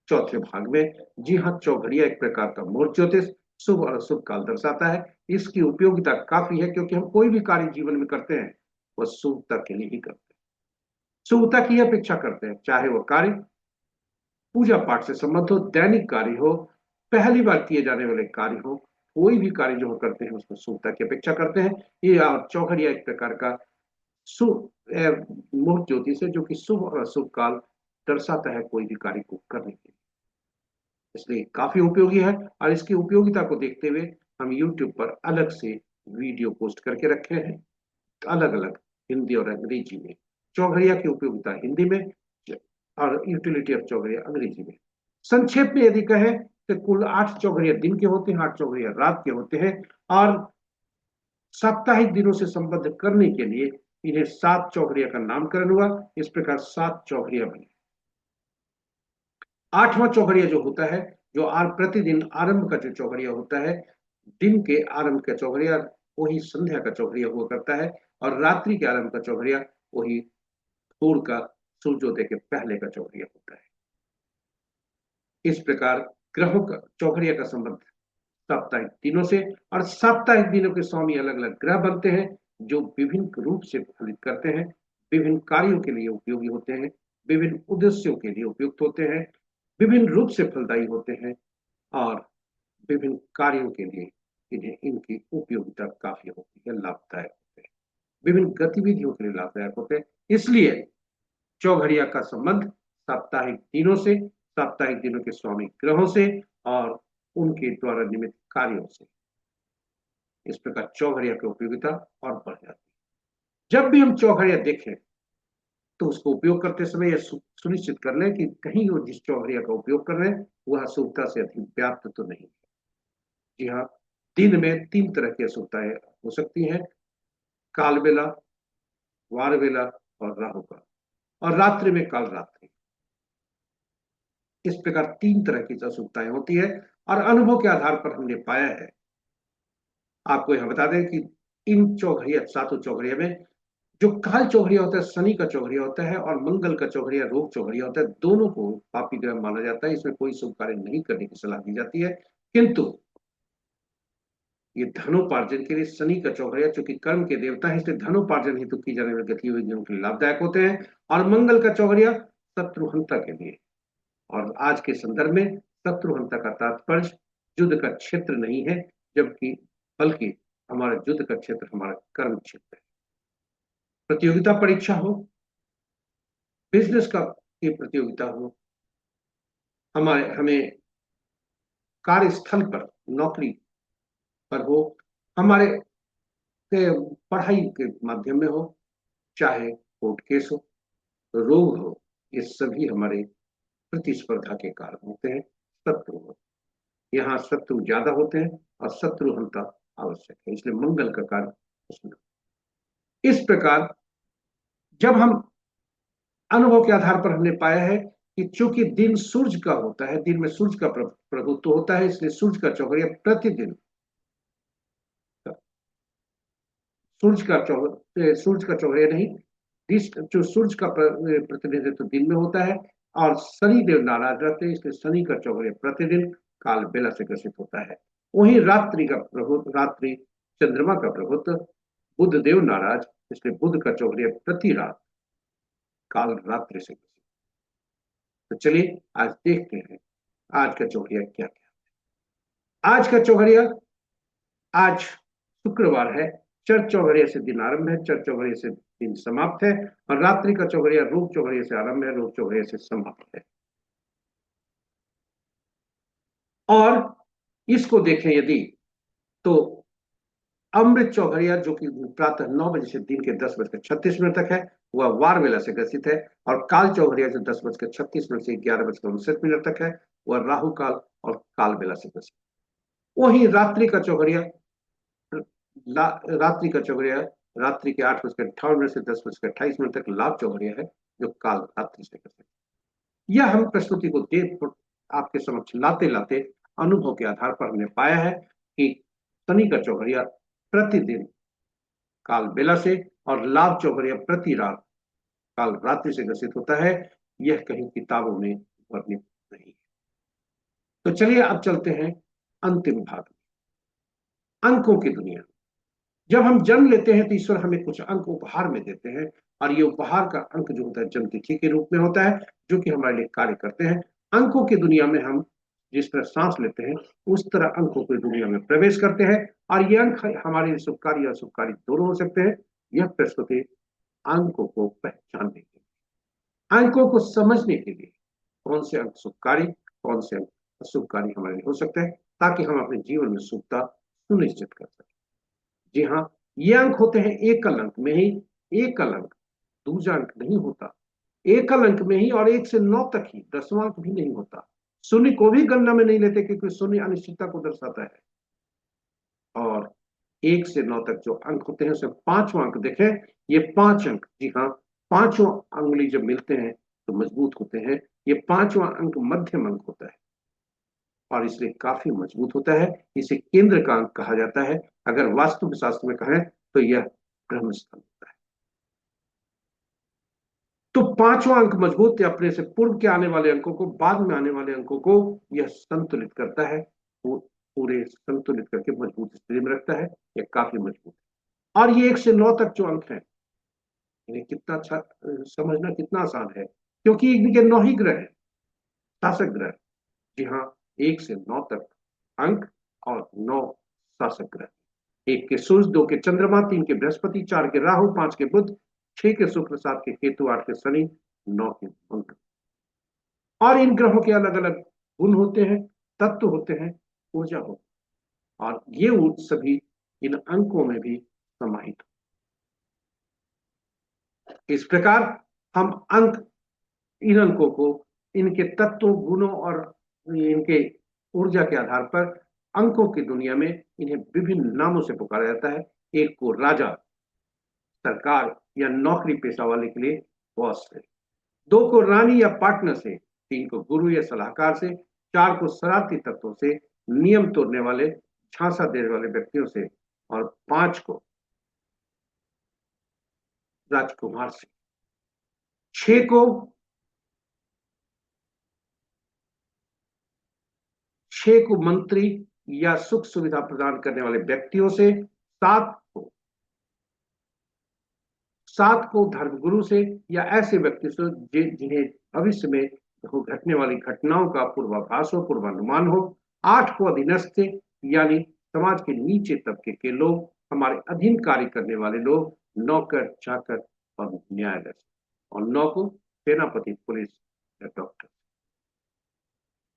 चौथे भाग में। जी हाँ, चौघड़िया एक प्रकार का मूर्त ज्योतिष। शुभ और अशुभ काल दर्शाता है। इसकी उपयोगिता काफी है, क्योंकि हम कोई भी कार्य जीवन में करते हैं वह शुभता के लिए ही करते हैं, शुभता की अपेक्षा करते हैं, चाहे वह कार्य पूजा पाठ से संबंध हो, दैनिक कार्य हो, पहली बार किए जाने वाले कार्य हो, कोई भी कार्य जो हम करते हैं उसमें शुभता की अपेक्षा करते हैं। ये चौघड़िया एक प्रकार का मुहूर्त ज्योतिष है, जो कि शुभ और अशुभ काल दर्शाता है कोई भी कार्य को करने के लिए। इसलिए काफी उपयोगी है, और इसकी उपयोगिता को देखते हुए हम YouTube पर अलग से वीडियो पोस्ट करके रखे हैं, अलग अलग हिंदी और अंग्रेजी में। चौघड़िया की उपयोगिता हिंदी में और यूटिलिटी ऑफ चौघड़िया अंग्रेजी में। संक्षेप में यदि कहें तो कुल 8 चौघड़िया दिन के होते हैं, 8 चौघड़िया रात के होते हैं, और साप्ताहिक दिनों से संबद्ध करने के लिए इन्हें 7 चौघड़िया का नामकरण हुआ। इस प्रकार 7 चौघड़िया बनी। 8वां चौघड़िया जो होता है, जो प्रतिदिन आरंभ का जो चौघड़िया होता है, दिन के आरंभ का चौघड़िया वही संध्या का चौघड़िया हुआ करता है, और रात्रि के आरंभ का चौघड़िया वही सूर्य का सूर्योदय के पहले का चौघड़िया होता है। इस प्रकार ग्रहों का चौघड़िया का संबंध साप्ताहिक दिनों से, और साप्ताहिक दिनों के स्वामी अलग अलग ग्रह बनते हैं, जो विभिन्न रूप से फलित करते हैं, विभिन्न कार्यों के लिए उपयोगी होते हैं, विभिन्न उद्देश्यों के लिए उपयुक्त होते हैं, विभिन्न रूप से फलदायी होते हैं, और विभिन्न कार्यों के लिए इन्हें इनकी उपयोगिता काफी होती है, लाभदायक होते हैं, विभिन्न गतिविधियों के लिए लाभदायक होते हैं। इसलिए चौघड़िया का संबंध साप्ताहिक दिनों से, साप्ताहिक दिनों के स्वामी ग्रहों से, और उनके द्वारा निमित्त कार्यों से। इस प्रकार चौघड़िया की उपयोगिता और बढ़ जाती है। जब भी हम चौघड़िया देखें तो उसको उपयोग करते समय यह सुनिश्चित कर लें कि कहीं वो जिस चौघड़िया का उपयोग कर रहे हैं वह अशुभता से अधिक व्याप्त तो नहीं है। जी हाँ, दिन में 3 तरह की अशुभताएं हो सकती हैं: काल बेला, वार बेला और राहु काल, और रात्रि में काल रात्रि। इस प्रकार 3 तरह की अशुभताएं होती है, और अनुभव के आधार पर हमने पाया है। आपको यह बता दें कि इन चौघड़िया, 7 चौघड़िया में जो काल चौघड़िया होता है, शनि का चौघड़िया होता है, और मंगल का चौघड़िया, रोग चौघड़िया होता है, दोनों को पापी ग्रह माना जाता है। इसमें कोई शुभ कार्य नहीं करने की सलाह दी जाती है, किंतु ये धनोपार्जन के लिए शनि का चौघड़िया, चूंकि कर्म के देवता है, इसलिए धनोपार्जन हेतु की जाने वाली गतिविधियों के लिए लाभदायक होते हैं। और मंगल का चौघड़िया शत्रुहंता के लिए। और आज के संदर्भ में शत्रुहंता का तात्पर्य युद्ध का क्षेत्र नहीं है, जबकि बल्कि हमारा युद्ध का क्षेत्र हमारा कर्म क्षेत्र है। प्रतियोगिता परीक्षा हो, बिजनेस का की प्रतियोगिता हो, हमें कार्यस्थल पर, नौकरी पर हो, हमारे पढ़ाई के माध्यम में हो, चाहे कोर्ट केस हो, रोग हो, ये सभी हमारे प्रतिस्पर्धा के कारण होते हैं, शत्रु हो। यहाँ शत्रु ज्यादा होते हैं और शत्रुहंता आवश्यक है, इसलिए मंगल का कार्य उसमें। इस प्रकार जब हम अनुभव के आधार पर हमने पाया है कि चूंकि दिन सूर्य का होता है, दिन में सूर्य का प्रभुत्व होता है, इसलिए सूर्य का चौघड़िया प्रतिदिन, सूर्य का चौघड़िया नहीं, जो सूर्य का प्रतिनिधित्व दिन में होता है, और शनि देव नाराज रहते हैं, इसलिए शनि का चौघड़िया प्रतिदिन काल बेला से ग्रसित होता है। वहीं रात्रि चंद्रमा का प्रभुत्व, बुध देव नाराज, इसलिए बुध का चौघड़िया प्रति रात काल रात्रि से ग्रसित। तो चलिए आज देखते हैं आज का चौघड़िया क्या क्या। आज का चौघड़िया, आज शुक्रवार है, चर चौघड़िया से दिन आरंभ है, चर चौघड़िया से दिन समाप्त है, और रात्रि का चौघड़िया रोग चौघड़िया से आरंभ है, रोग चौघड़िया से समाप्त है। और इसको देखें यदि, तो अमृत चौघड़िया जो कि प्रातः 9 बजे से दिन के 10:36 तक है, वह वार बेला से ग्रसित है। और काल चौघड़िया जो 10:36 से 11:59 तक है, वह राहु काल और काल बेला से ग्रसित। वहीं रात्रि का चौघड़िया रात्रि के 8:58 से 10:28 तक लाभ चौघड़िया है, जो काल रात्रि से ग्रसित। यह हम प्रस्तुति को देख आपके समक्ष लाते लाते अनुभव के आधार पर हमने पाया है कि शनि का चौघड़िया प्रतिदिन काल बेला से, और लाभ चौघड़िया प्रति रात काल रात्रि से ग्रसित होता है। यह कहीं किताबों में वर्णित नहीं है। तो चलिए अब चलते हैं अंतिम भाग में। अंकों की दुनिया। जब हम जन्म लेते हैं तो ईश्वर हमें कुछ अंक उपहार में देते हैं, और ये उपहार का अंक जो होता है जन्म तिथि के रूप में होता है, जो कि हमारे लिए कार्य करते हैं। अंकों की दुनिया में हम जिस तरह सांस लेते हैं, उस तरह अंकों की दुनिया में प्रवेश करते हैं, और ये अंक हमारे लिए शुभकारी और शुभकारी दोनों हो सकते हैं। यह प्रस्तुति अंकों को पहचानने के लिए, अंकों को समझने के लिए, कौन से अंक शुभकारी, कौन से अंक अशुभकारी हमारे लिए हो सकते हैं, ताकि हम अपने जीवन में शुभता सुनिश्चित कर सकें। जी हाँ, ये अंक होते हैं एकल अंक में ही। एकल अंक, दूसरा अंक नहीं होता। एकल अंक में ही, और 1 से 9 तक ही, 10वां अंक भी नहीं होता। शून्य को भी गणना में नहीं लेते, क्योंकि शून्य अनिश्चितता को दर्शाता है। और 1 से 9 तक जो अंक होते हैं, उसमें 5वां अंक देखें। ये 5 अंक, जी हाँ, पांचों अंगुली जब मिलते हैं तो मजबूत होते हैं। ये 5वां अंक मध्यम अंक होता है, और इसलिए काफी मजबूत होता है। इसे केंद्र का अंक कहा जाता है। अगर वास्तु शास्त्र में कहें तो यह ब्रह्म स्थान होता है। तो 5वां अंक मजबूत या अपने से पूर्व के आने वाले अंकों को, बाद में आने वाले अंकों को यह संतुलित करता है। वो पूरे संतुलित करके मजबूत स्थिति में रखता है। यह काफी मजबूत है। और ये 1 से 9 तक जो अंक है, इन्हें कितना अच्छा समझना कितना आसान है, क्योंकि इनके 9 ही ग्रह है, शासक ग्रह। जी हाँ, 1 से 9 तक अंक और 9 शासक ग्रह। 1 के सूर्य, 2 के चंद्रमा, 3 के बृहस्पति, 4 के राहु, 5 के बुध, 6 के शुक्र, 7 के केतु, 8 के शनि, 9 के मंगल। और इन ग्रहों के अलग अलग गुण होते हैं, तत्व होते हैं, ऊर्जा होती है, और ये सभी इन अंकों में भी समाहित। इस प्रकार हम अंक, इन अंकों को इनके तत्वों, गुणों और इनके ऊर्जा के आधार पर अंकों की दुनिया में इन्हें विभिन्न नामों से पुकारा जाता है। एक को राजा, सरकार या नौकरी पेशा वाले के लिए बॉस से, 2 को रानी या पार्टनर से, 3 को गुरु या सलाहकार से, 4 को शरारती तत्वों से, नियम तोड़ने वाले, झांसा देने वाले व्यक्तियों से, और 5 को राजकुमार से, 6 को मंत्री या सुख सुविधा प्रदान करने वाले व्यक्तियों से, 7 को 7 को धर्मगुरु से या ऐसे व्यक्ति से जिन्हें भविष्य में घटने वाली घटनाओं का पूर्वाभास हो, पूर्वानुमान हो, 8 को अधीनस्थ से, यानी समाज के नीचे तबके के लोग, हमारे अधीन कार्य करने वाले लोग, नौकर चाकर और न्यायाधीश, और 9 को सेनापति, पुलिस या डॉक्टर।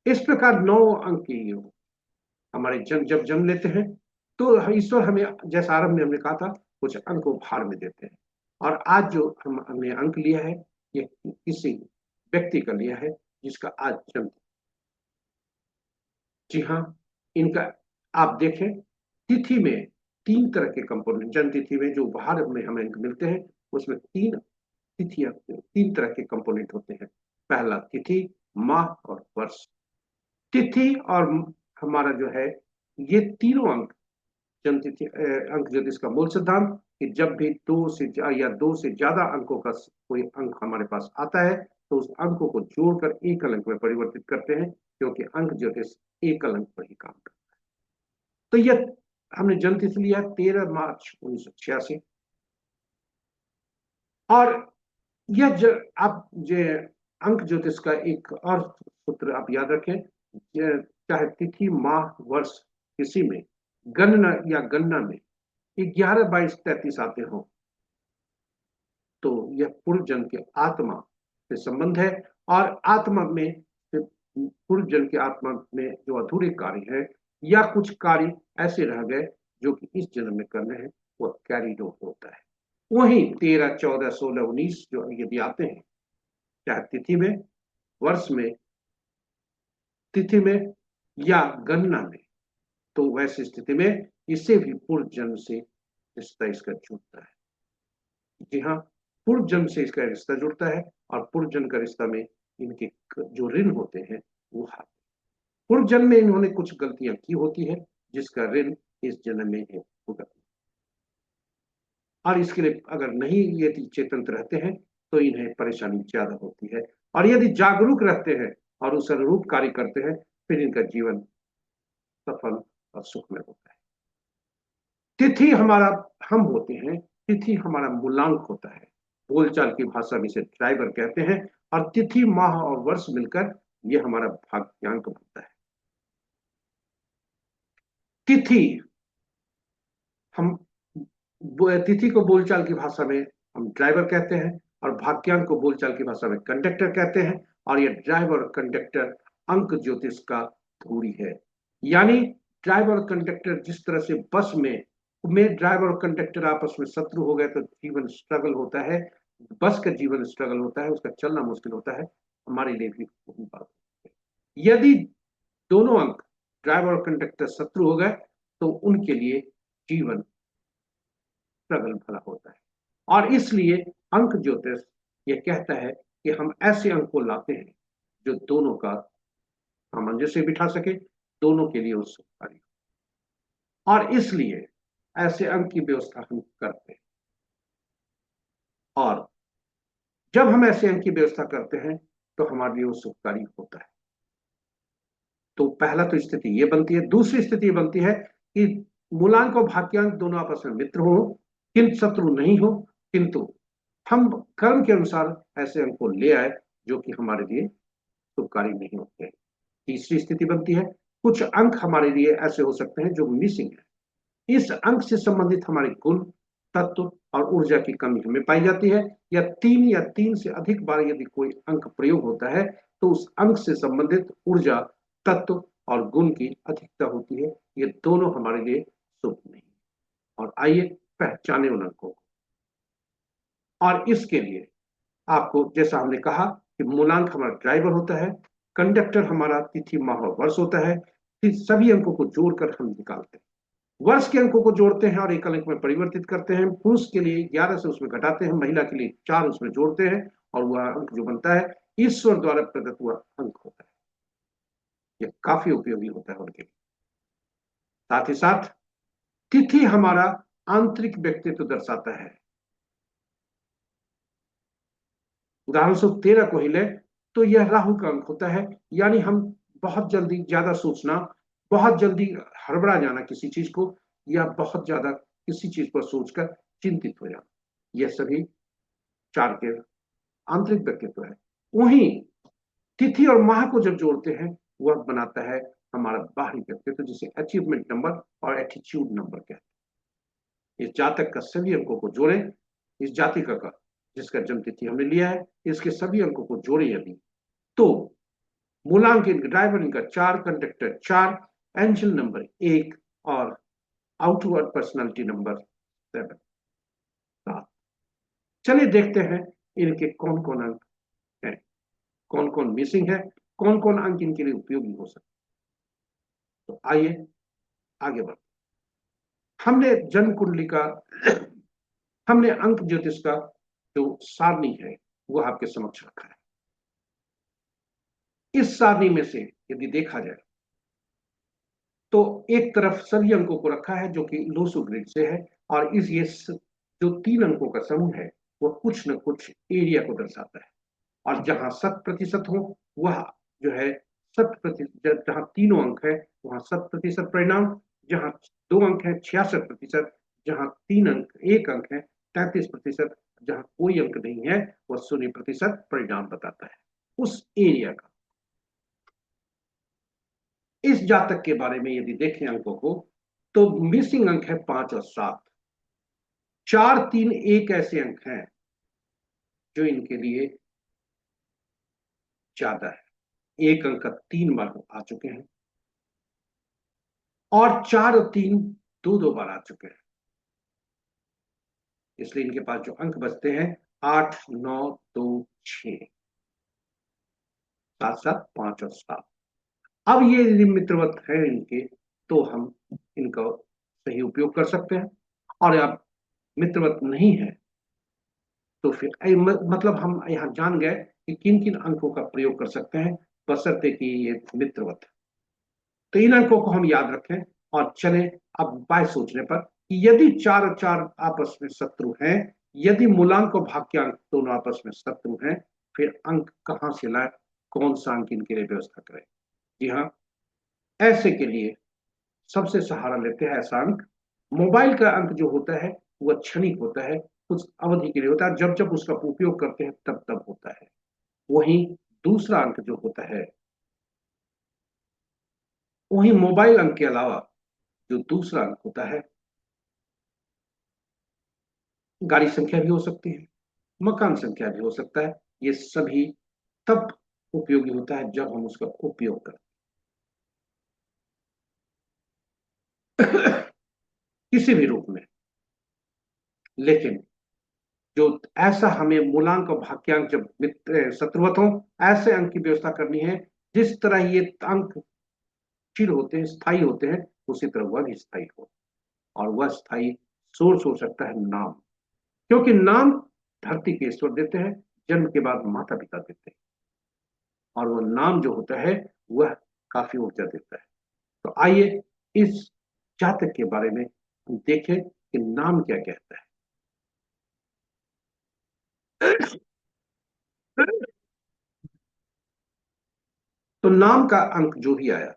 इस प्रकार 9 अंक की हमारे जब जन्म लेते हैं तो ईश्वर हमें, जैसा आरंभ में हमने कहा था, कुछ अंक उपहार में देते हैं। और आज जो हमने अंक लिया है, ये किसी व्यक्ति का लिया है जिसका आज जन्म। जी हाँ, इनका आप देखें, तिथि में 3 तरह के कंपोनेंट, जन्म तिथि में जो उपहार में हमें अंक मिलते हैं, उसमें 3 तिथियां, 3 तरह के कंपोनेंट होते हैं। पहला तिथि, माह और वर्ष। तिथि और हमारा जो है, ये तीनों अंक जन्म तिथि अंक ज्योतिष का मूल सिद्धांत, कि जब भी 2 से ज्यादा अंकों का कोई अंक हमारे पास आता है, तो उस अंकों को जोड़कर एकल अंक में परिवर्तित करते हैं, क्योंकि अंक ज्योतिष एकल अंक पर ही काम करता है। तो यह हमने जन्म तिथि लिया 13 मार्च 1986। और यह आप जो अंक ज्योतिष का एक और सूत्र आप याद रखें, चाहे तिथि, माह, वर्ष किसी में गणना या गणना में 11, 22, 33 आते हों, तो यह पूर्व जन्म के आत्मा से संबंध है। और आत्मा में, पूर्व जन्म के आत्मा में जो अधूरे कार्य है, या कुछ कार्य ऐसे रह गए जो कि इस जन्म में करने हैं, वह कैरी होता है। वहीं 13, 14, 16, 19 जो यदि आते हैं, चाहे तिथि में, वर्ष में, तिथि में या गणना में, तो वैसी स्थिति में इससे भी पूर्व जन्म से रिश्ता इसका जुड़ता है। जी हाँ, पूर्व जन्म से इसका रिश्ता जुड़ता है, और पूर्व जन्म का रिश्ता में इनके जो ऋण होते हैं वो हाथ, पूर्व जन्म में इन्होंने कुछ गलतियां की होती है, जिसका ऋण इस जन्म में है भुगतना। और इसके लिए अगर नहीं यदि चेतन रहते हैं, तो इन्हें परेशानी ज्यादा होती है। और यदि जागरूक रहते हैं और उस अनुरूप कार्य करते हैं, फिर इनका जीवन सफल और सुखमय होता है। तिथि हमारा हम होते हैं, तिथि हमारा मूलांक होता है, बोलचाल की भाषा में इसे ड्राइवर कहते हैं। और तिथि, माह और वर्ष मिलकर ये हमारा भाग्यांक बनता है। तिथि हम तिथि को बोलचाल की भाषा में हम ड्राइवर कहते हैं, और भाग्यांक को बोलचाल की भाषा में कंडक्टर कहते हैं। और ये ड्राइवर और कंडक्टर अंक ज्योतिष का धूरी है। यानी ड्राइवर और कंडक्टर, जिस तरह से बस में ड्राइवर और कंडक्टर आपस में शत्रु हो गए तो जीवन स्ट्रगल होता है, बस का जीवन स्ट्रगल होता है, उसका चलना मुश्किल होता है, हमारे लिए भी वही बात है। यदि दोनों अंक ड्राइवर और कंडक्टर शत्रु हो गए तो उनके लिए जीवन स्ट्रगल भरा होता है। और इसलिए अंक ज्योतिष ये कहता है कि हम ऐसे अंक को लाते हैं जो दोनों का सामंजस्य बिठा सके, दोनों के लिए उत्सुककारी। और इसलिए ऐसे अंक की व्यवस्था हम करते हैं। और जब हम ऐसे अंक की व्यवस्था करते हैं तो हमारे लिए उत्सुककारी होता है। तो पहला तो स्थिति ये बनती है। दूसरी स्थिति ये बनती है कि मूलांक और भाग्यांक दोनों आपस में मित्र हो, किंतु शत्रु नहीं हो, किंतु हम कर्म के अनुसार ऐसे अंक को ले आए जो कि हमारे लिए शुभकारी नहीं होते हैं। तीसरी स्थिति बनती है, कुछ अंक हमारे लिए ऐसे हो सकते हैं जो मिसिंग है। इस अंक से संबंधित हमारे गुण, तत्व और ऊर्जा की कमी हमें पाई जाती है। या तीन से अधिक बार यदि कोई अंक प्रयोग होता है तो उस अंक से संबंधित ऊर्जा, तत्व और गुण की अधिकता होती है। ये दोनों हमारे लिए शुभ नहीं। और आइए पहचाने उन अंकों को। और इसके लिए आपको, जैसा हमने कहा, कि मूलांक हमारा ड्राइवर होता है, कंडक्टर हमारा तिथि, माह और वर्ष होता है। सभी अंकों को जोड़कर हम निकालते हैं, वर्ष के अंकों को जोड़ते हैं और एक अंक में परिवर्तित करते हैं। पुरुष के लिए 11 से उसमें घटाते हैं, महिला के लिए 4 उसमें जोड़ते हैं, और वह अंक जो बनता है ईश्वर द्वारा प्रदत्त हुआ अंक होता है। यह काफी उपयोगी होता है उनके लिए। साथ ही साथ तिथि हमारा आंतरिक व्यक्तित्व दर्शाता है। उदाहरण स्वरूप 13 को ही ले तो यह राहु का अंक होता है। यानी हम बहुत जल्दी ज्यादा सोचना, बहुत जल्दी हड़बड़ा जाना किसी चीज को, या बहुत ज्यादा किसी चीज पर सोचकर चिंतित हो जाना, यह सभी चार के आंतरिक व्यक्तित्व है। वहीं तिथि और माह को जब जोड़ते हैं वह बनाता है हमारा बाहरी व्यक्तित्व, जिसे अचीवमेंट नंबर और एटीट्यूड नंबर कहते हैं। इस जातक का सभी अंकों को जोड़ें, इस जातिका का जिसका जन्म तिथि हमने लिया है, इसके सभी अंकों को जोड़े यदि, तो मूलांक इनका, ड्राइवर इनका 4, कंडक्टर 4, एंजल नंबर 1 और आउटवर्ड पर्सनालिटी नंबर 7। चलिए देखते हैं इनके कौन कौन अंक हैं, कौन कौन मिसिंग है, कौन कौन अंक इनके लिए उपयोगी हो सकते। तो आइए आगे बढ़ते। हमने जन्म कुंडली का हमने अंक ज्योतिष का जो सारणी है वो आपके समक्ष रखा है। इस सारणी में से यदि देखा जाए तो एक तरफ सभी अंकों को रखा है जो कि लोसो ग्रिड से है, और इस ये जो 3 अंकों का समूह है वह कुछ न कुछ एरिया को दर्शाता है। और जहां 100% हो वह जो है 100%, जहां तीनों अंक है वहां 100% परिणाम, जहां 2 अंक है 66%, जहां 3 अंक 1 अंक है 33%, जहां कोई अंक नहीं है वह 0% परिणाम बताता है उस एरिया का। इस जातक के बारे में यदि देखें अंकों को तो मिसिंग अंक है 5 और 7। 4, 3, 1 ऐसे अंक हैं जो इनके लिए ज्यादा है। 1 अंक 3 बार आ चुके हैं, और 4 और 3 दो बार आ चुके हैं। इसलिए इनके पास जो अंक बचते हैं 8, 9, 2, 6, 7, 7, 5 और 7। अब ये यदि मित्रवत है इनके तो हम इनका सही उपयोग कर सकते हैं, और अब मित्रवत नहीं है तो फिर मतलब हम यहाँ जान गए कि किन किन अंकों का प्रयोग कर सकते हैं, बशर्ते कि ये मित्रवत है। तो इन अंकों को हम याद रखें और चले अब उपाय सोचने पर कि यदि 4 और 4 आपस में शत्रु हैं, यदि मूलांक और भाग्यांक दोनों आपस में शत्रु हैं, फिर अंक कहां से लाए, कौन सा अंक इनके लिए व्यवस्था करें। जी हाँ, ऐसे के लिए सबसे सहारा लेते हैं ऐसा अंक मोबाइल का अंक जो होता है वह क्षणिक होता है, कुछ अवधि के लिए होता है, जब जब उसका उपयोग करते हैं तब तब होता है। वहीं दूसरा अंक जो होता है, वहीं मोबाइल अंक के अलावा जो दूसरा अंक होता है, गाड़ी संख्या भी हो सकती है, मकान संख्या भी हो सकता है। ये सभी तब उपयोगी होता है जब हम उसका उपयोग करें किसी भी रूप में। लेकिन जो ऐसा हमें मूलांक और भाग्यांक जब शत्रुवत हो, ऐसे अंक की व्यवस्था करनी है जिस तरह ये अंक स्थिर होते हैं, स्थायी होते हैं, उसी तरह वह भी स्थायी हो। और वह स्थायी सोर्स हो सकता है नाम, क्योंकि नाम धरती के ईश्वर देते हैं, जन्म के बाद माता पिता देते हैं, और वह नाम जो होता है वह काफी ऊर्जा देता है। तो आइए इस जातक के बारे में हम देखें कि नाम क्या कहता है। तो नाम का अंक जो भी आया,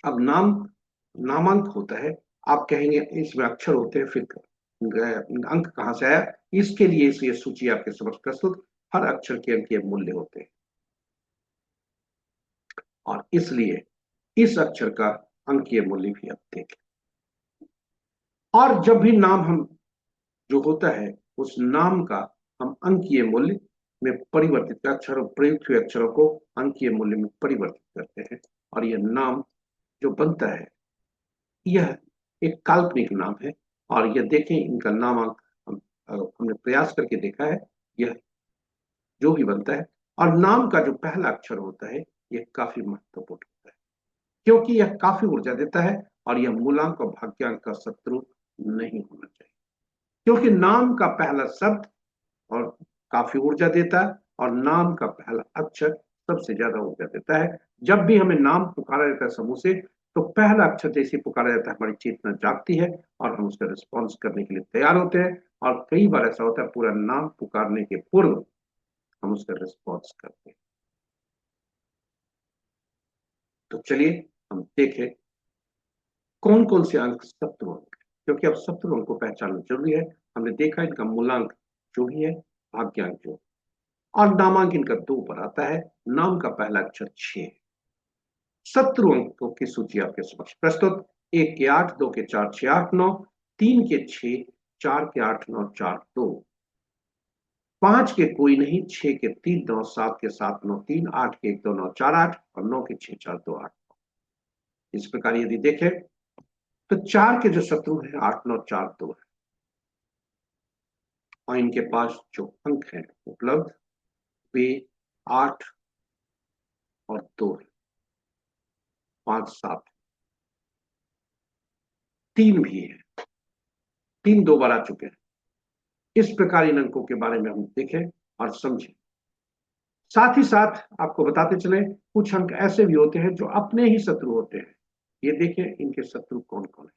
अब नामांक होता है। आप कहेंगे इसमें अक्षर होते हैं, फिर अंक कहां से आया? इसके लिए ये सूची आपके समक्ष प्रस्तुत। हर अक्षर के अंकीय मूल्य होते हैं, और इसलिए इस अक्षर का अंकीय मूल्य भी आप देखें। और जब भी नाम हम जो होता है, उस नाम का हम अंकीय मूल्य में परिवर्तित, अक्षरों प्रयुक्त हुए अक्षरों को अंकीय मूल्य में परिवर्तित करते हैं, और यह नाम जो बनता है यह एक काल्पनिक नाम है। और यह देखें, इनका नामांक हमने प्रयास करके देखा है, यह जो भी बनता है। और नाम का जो पहला अक्षर होता है यह काफी महत्वपूर्ण होता है, क्योंकि यह काफी ऊर्जा देता है, और यह मूलांक और भाग्यांक का शत्रु नहीं होना चाहिए। क्योंकि नाम का पहला शब्द और काफी ऊर्जा देता है, और नाम का पहला अक्षर सबसे ज्यादा ऊर्जा देता है। जब भी हमें नाम पुकारा जाता है समूह से, तो पहला अक्षर जैसे पुकारा जाता है, हमारी चेतना जागती है, और हम उसका रिस्पॉन्स करने के लिए तैयार होते हैं। और कई बार ऐसा होता है, पूरा नाम पुकारने के पूर्व हम उसका रिस्पॉन्स करते हैं। तो चलिए हम देखें कौन कौन से अंक शत्रु अंक हैं। क्योंकि अब शत्रु अंक को पहचानना जरूरी है। हमने देखा इनका मूलांक जो भी है, भाग्यांक जो, और नामांक इनका 2 पर आता है। नाम का पहला अक्षर 6। शत्रु अंकों की सूची आपके समक्ष प्रस्तुत। 1 के 8, 2 के 4, 6 8 9, 3 के 6, 4 के 8 9 4 2, 5 के कोई नहीं, 6 के 3 9, 7 के 7 9 3, 8 के 1 2 9 4 8, और 9 के 6 4 2 8। इस प्रकार यदि देखें तो 4 के जो शत्रु है 8 9 4 2 है, और इनके पास जो अंक है उपलब्ध वे 8 और 2 है, 5 7 3 भी है, 3 2 बार आ चुके हैं। इस प्रकार इन अंकों के बारे में हम देखें और समझें। साथ ही साथ आपको बताते चले, कुछ अंक ऐसे भी होते हैं जो अपने ही शत्रु होते हैं। ये देखें इनके शत्रु कौन कौन है।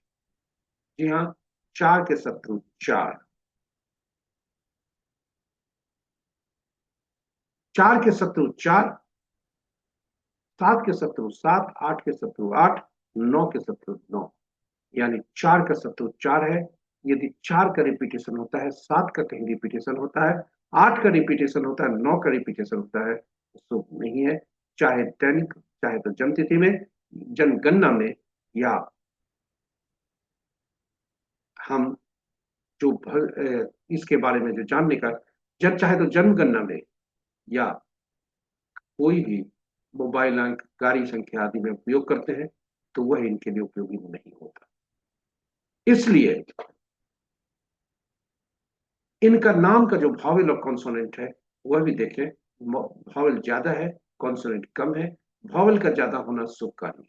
जी हाँ, 4 के शत्रु 4, 4 के शत्रु 4, 7 के शत्रु 7, 8 के शत्रु 8, 9 के शत्रु 9। यानी 4 का शत्रु 4 है। यदि 4 का रिपीटेशन होता है, 7 का कहीं रिपीटेशन होता है, 8 का रिपीटेशन होता है, 9 का रिपीटेशन होता है, तो शुभ नहीं है। चाहे दैनिक, चाहे तो जन्म तिथि में, जनगणना में, या हम जो इसके बारे में जो जानने का, जब चाहे तो जनगणना में, या कोई भी मोबाइल अंक, गाड़ी संख्या आदि में उपयोग करते हैं, तो वह इनके लिए उपयोगी नहीं होता। इसलिए इनका नाम का जो वॉवेल और कॉन्सोनेंट है वह भी देखें। वॉवेल ज्यादा है, कॉन्सोनेंट कम है। वॉवेल का ज्यादा होना शुभ कार्य,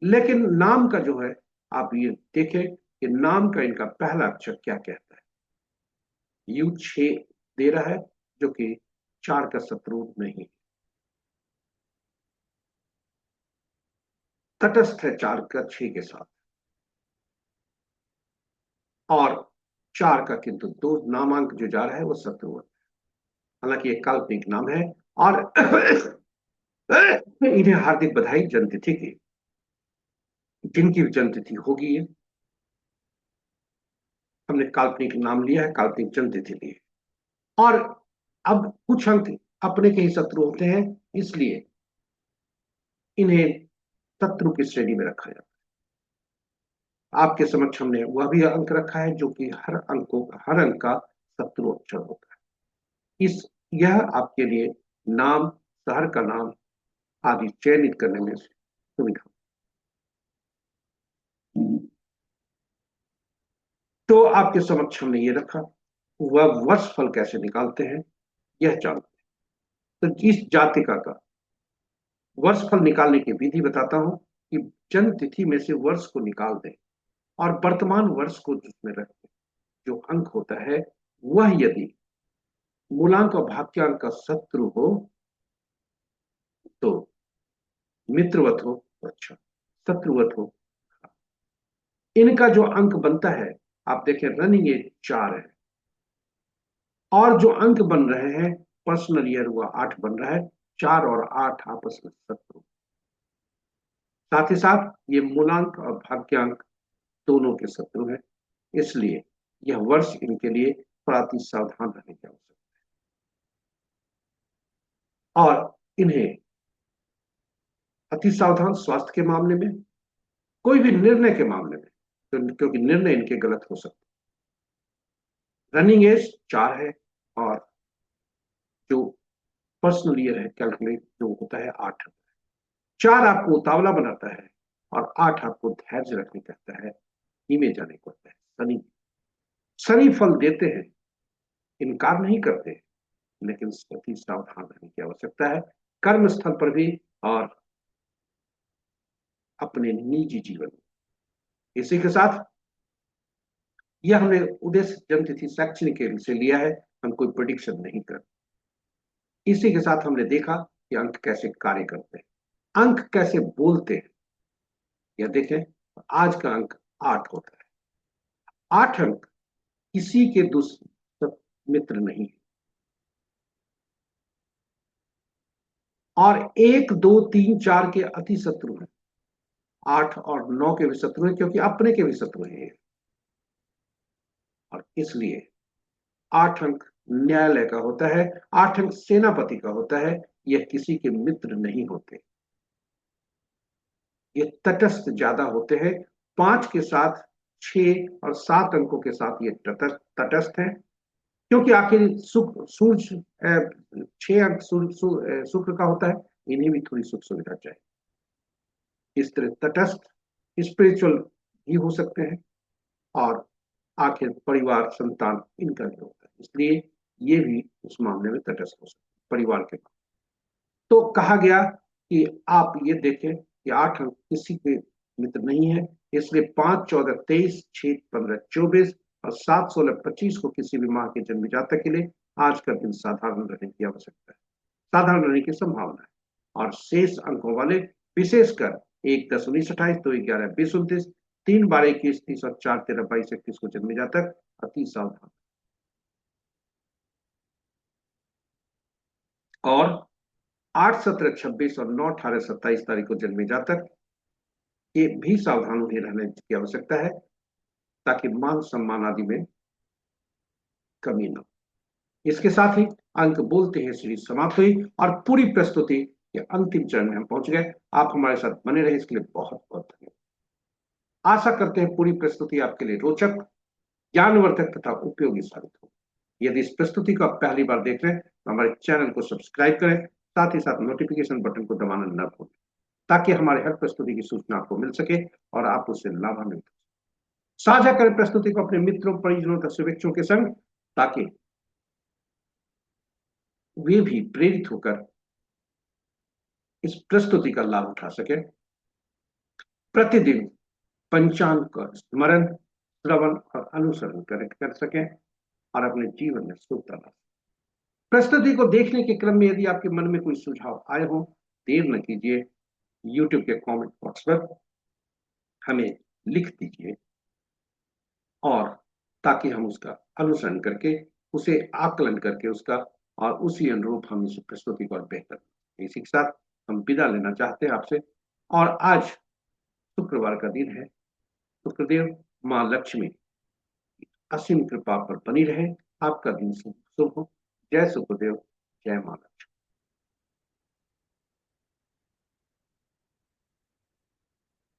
लेकिन नाम का जो है, आप ये देखें कि नाम का इनका पहला अक्षर क्या कहता है। यू 6 दे रहा है, जो कि 4 का शत्रु नहीं। तटस्थ है 4 का 6 के साथ, और 4 का किंतु 2 नामांक जो जा रहा है वो शत्रु है। हालांकि ये काल्पनिक नाम है, और इन्हें हार्दिक बधाई जन्मतिथि की। जिनकी जन्म तिथि होगी, ये हमने काल्पनिक नाम लिया है, काल्पनिक जन्म तिथि ली है। और अब कुछ अंक अपने के ही शत्रु होते हैं, इसलिए इन्हें शत्रु की श्रेणी में रखा जाता है। आपके समक्ष हमने वह भी अंक रखा है जो कि हर अंक का शत्रु अक्षर होता है। यह आपके लिए नाम, शहर का नाम आदि चयनित करने में सुविधा। तो आपके समक्ष हमने ये रखा, वह वर्षफल कैसे निकालते हैं यह जानते हैं। तो इस जातिका का वर्षफल निकालने की विधि बताता हूं कि जन्म तिथि में से वर्ष को निकाल दें और वर्तमान वर्ष को जिसमें रख दें। जो अंक होता है वह यदि मूलांक और भाग्यांक का शत्रु हो तो मित्रवत हो तो अच्छा, शत्रुवत हो। इनका जो अंक बनता है, आप देखें रनिंग एज 4 है, और जो अंक बन रहे हैं पर्सनल ईयर हुआ 8 बन रहा है। 4 और 8 आपस में शत्रु। साथ ही साथ ये मूलांक और भाग्यांक दोनों के शत्रु हैं, इसलिए यह वर्ष इनके लिए थोड़ा अति सावधान रहने की आवश्यकता है। और इन्हें अति सावधान स्वास्थ्य के मामले में, कोई भी निर्णय के मामले में, क्योंकि निर्णय इनके गलत हो सकते। रनिंग एज 4 है और जो पर्सनल ईयर है कैलकुलेट जो होता है 8। 4 आपको उतावला बनाता है और 8 आपको धैर्य रखने कहता है, धीमे जाने को कहता है। शनि शनि फल देते हैं, इनकार नहीं करते, लेकिन अति सावधान रहने की आवश्यकता है, कर्म स्थल पर भी और अपने निजी जीवन में। इसी के साथ यह हमने उद्देश्य जन्म तिथि शैक्षणिक से लिया है, हम कोई प्रोडिक्शन नहीं कर। इसी के साथ हमने देखा कि अंक कैसे कार्य करते हैं, अंक कैसे बोलते हैं। यह देखें, आज का अंक 8 होता है। 8 अंक किसी के दुष्ट मित्र नहीं है, और 1 2 3 4 के अति शत्रु हैं। 8 और 9 के भी शत्रु हैं, क्योंकि अपने के भी शत्रु हैं। और इसलिए 8 अंक न्यायालय का होता है, 8 अंक सेनापति का होता है। यह किसी के मित्र नहीं होते, ये तटस्थ ज्यादा होते हैं। 5 के साथ, 6 और 7 अंकों के साथ ये तटस्थ हैं, क्योंकि आखिर सूर्य 6 अंक शुक्र का होता है, इन्हें भी थोड़ी सुख सुविधा चाहिए। इस तरह तटस्थ स्पिरिचुअल भी हो सकते हैं, और आखिर परिवार संतान इनका भी होता है, इसलिए ये भी उस मामले में तटस्थ हो सकते हैं परिवार के। तो कहा गया कि आप ये देखें कि 8 अंक किसी के मित्र नहीं है, इसलिए 5 14 23 6 15 24 और 7 16 25 को किसी भी माह के जन्म जातक के लिए आज का दिन साधारण रहने की आवश्यकता है, साधारण रहने की संभावना है। और शेष अंकों वाले विशेषकर 1 10 19 28 2 11 20 29 3 12 21 30 और 4 13 22 21 को जन्म जातक अति सावधान। और 8 17 26 और 9 18 27 तारीख को जन्मे जातक ये भी सावधान उन्हें रहने की आवश्यकता है, ताकि मान सम्मान आदि में कमी न हो। इसके साथ ही अंक बोलते हैं सीरीज समाप्त हुई और पूरी प्रस्तुति के अंतिम चरण में हम पहुंच गए। आप हमारे साथ बने रहे, इसके लिए बहुत बहुत धन्यवाद। आशा करते हैं पूरी प्रस्तुति आपके लिए रोचक, ज्ञानवर्धक तथा उपयोगी साबित हो। यदि इस प्रस्तुति को आप पहली बार देख रहे हैं तो हमारे चैनल को सब्सक्राइब करें, साथ ही साथ नोटिफिकेशन बटन को दबाना न भूलें, ताकि हमारे हर प्रस्तुति की सूचना आपको मिल सके और आप उससे लाभान्वित हो। साझा करें प्रस्तुति को अपने मित्रों, परिजनों तथा शुभेच्छुओं के संग, ताकि वे भी प्रेरित होकर इस प्रस्तुति का लाभ उठा सके। प्रतिदिन पंचांग का स्मरण, श्रवण और अनुसरण कर सकें और अपने जीवन में सुखता ला। प्रस्तुति को देखने के क्रम में यदि आपके मन में कोई सुझाव आए हो, देर न कीजिए, YouTube के कमेंट बॉक्स पर हमें लिख दीजिए, और ताकि हम उसका अनुसरण करके, उसे आकलन करके उसका, और उसी अनुरूप हम इस प्रस्तुति को और बेहतर। इसी के साथ हम विदा लेना चाहते हैं आपसे। और आज शुक्रवार का दिन है। शुक्रदेव माँ लक्ष्मी असीम कृपा पर बनी रहे। आपका दिन शुभ शुभ हो। जय सुखदेव, जय माँ लक्ष्मी।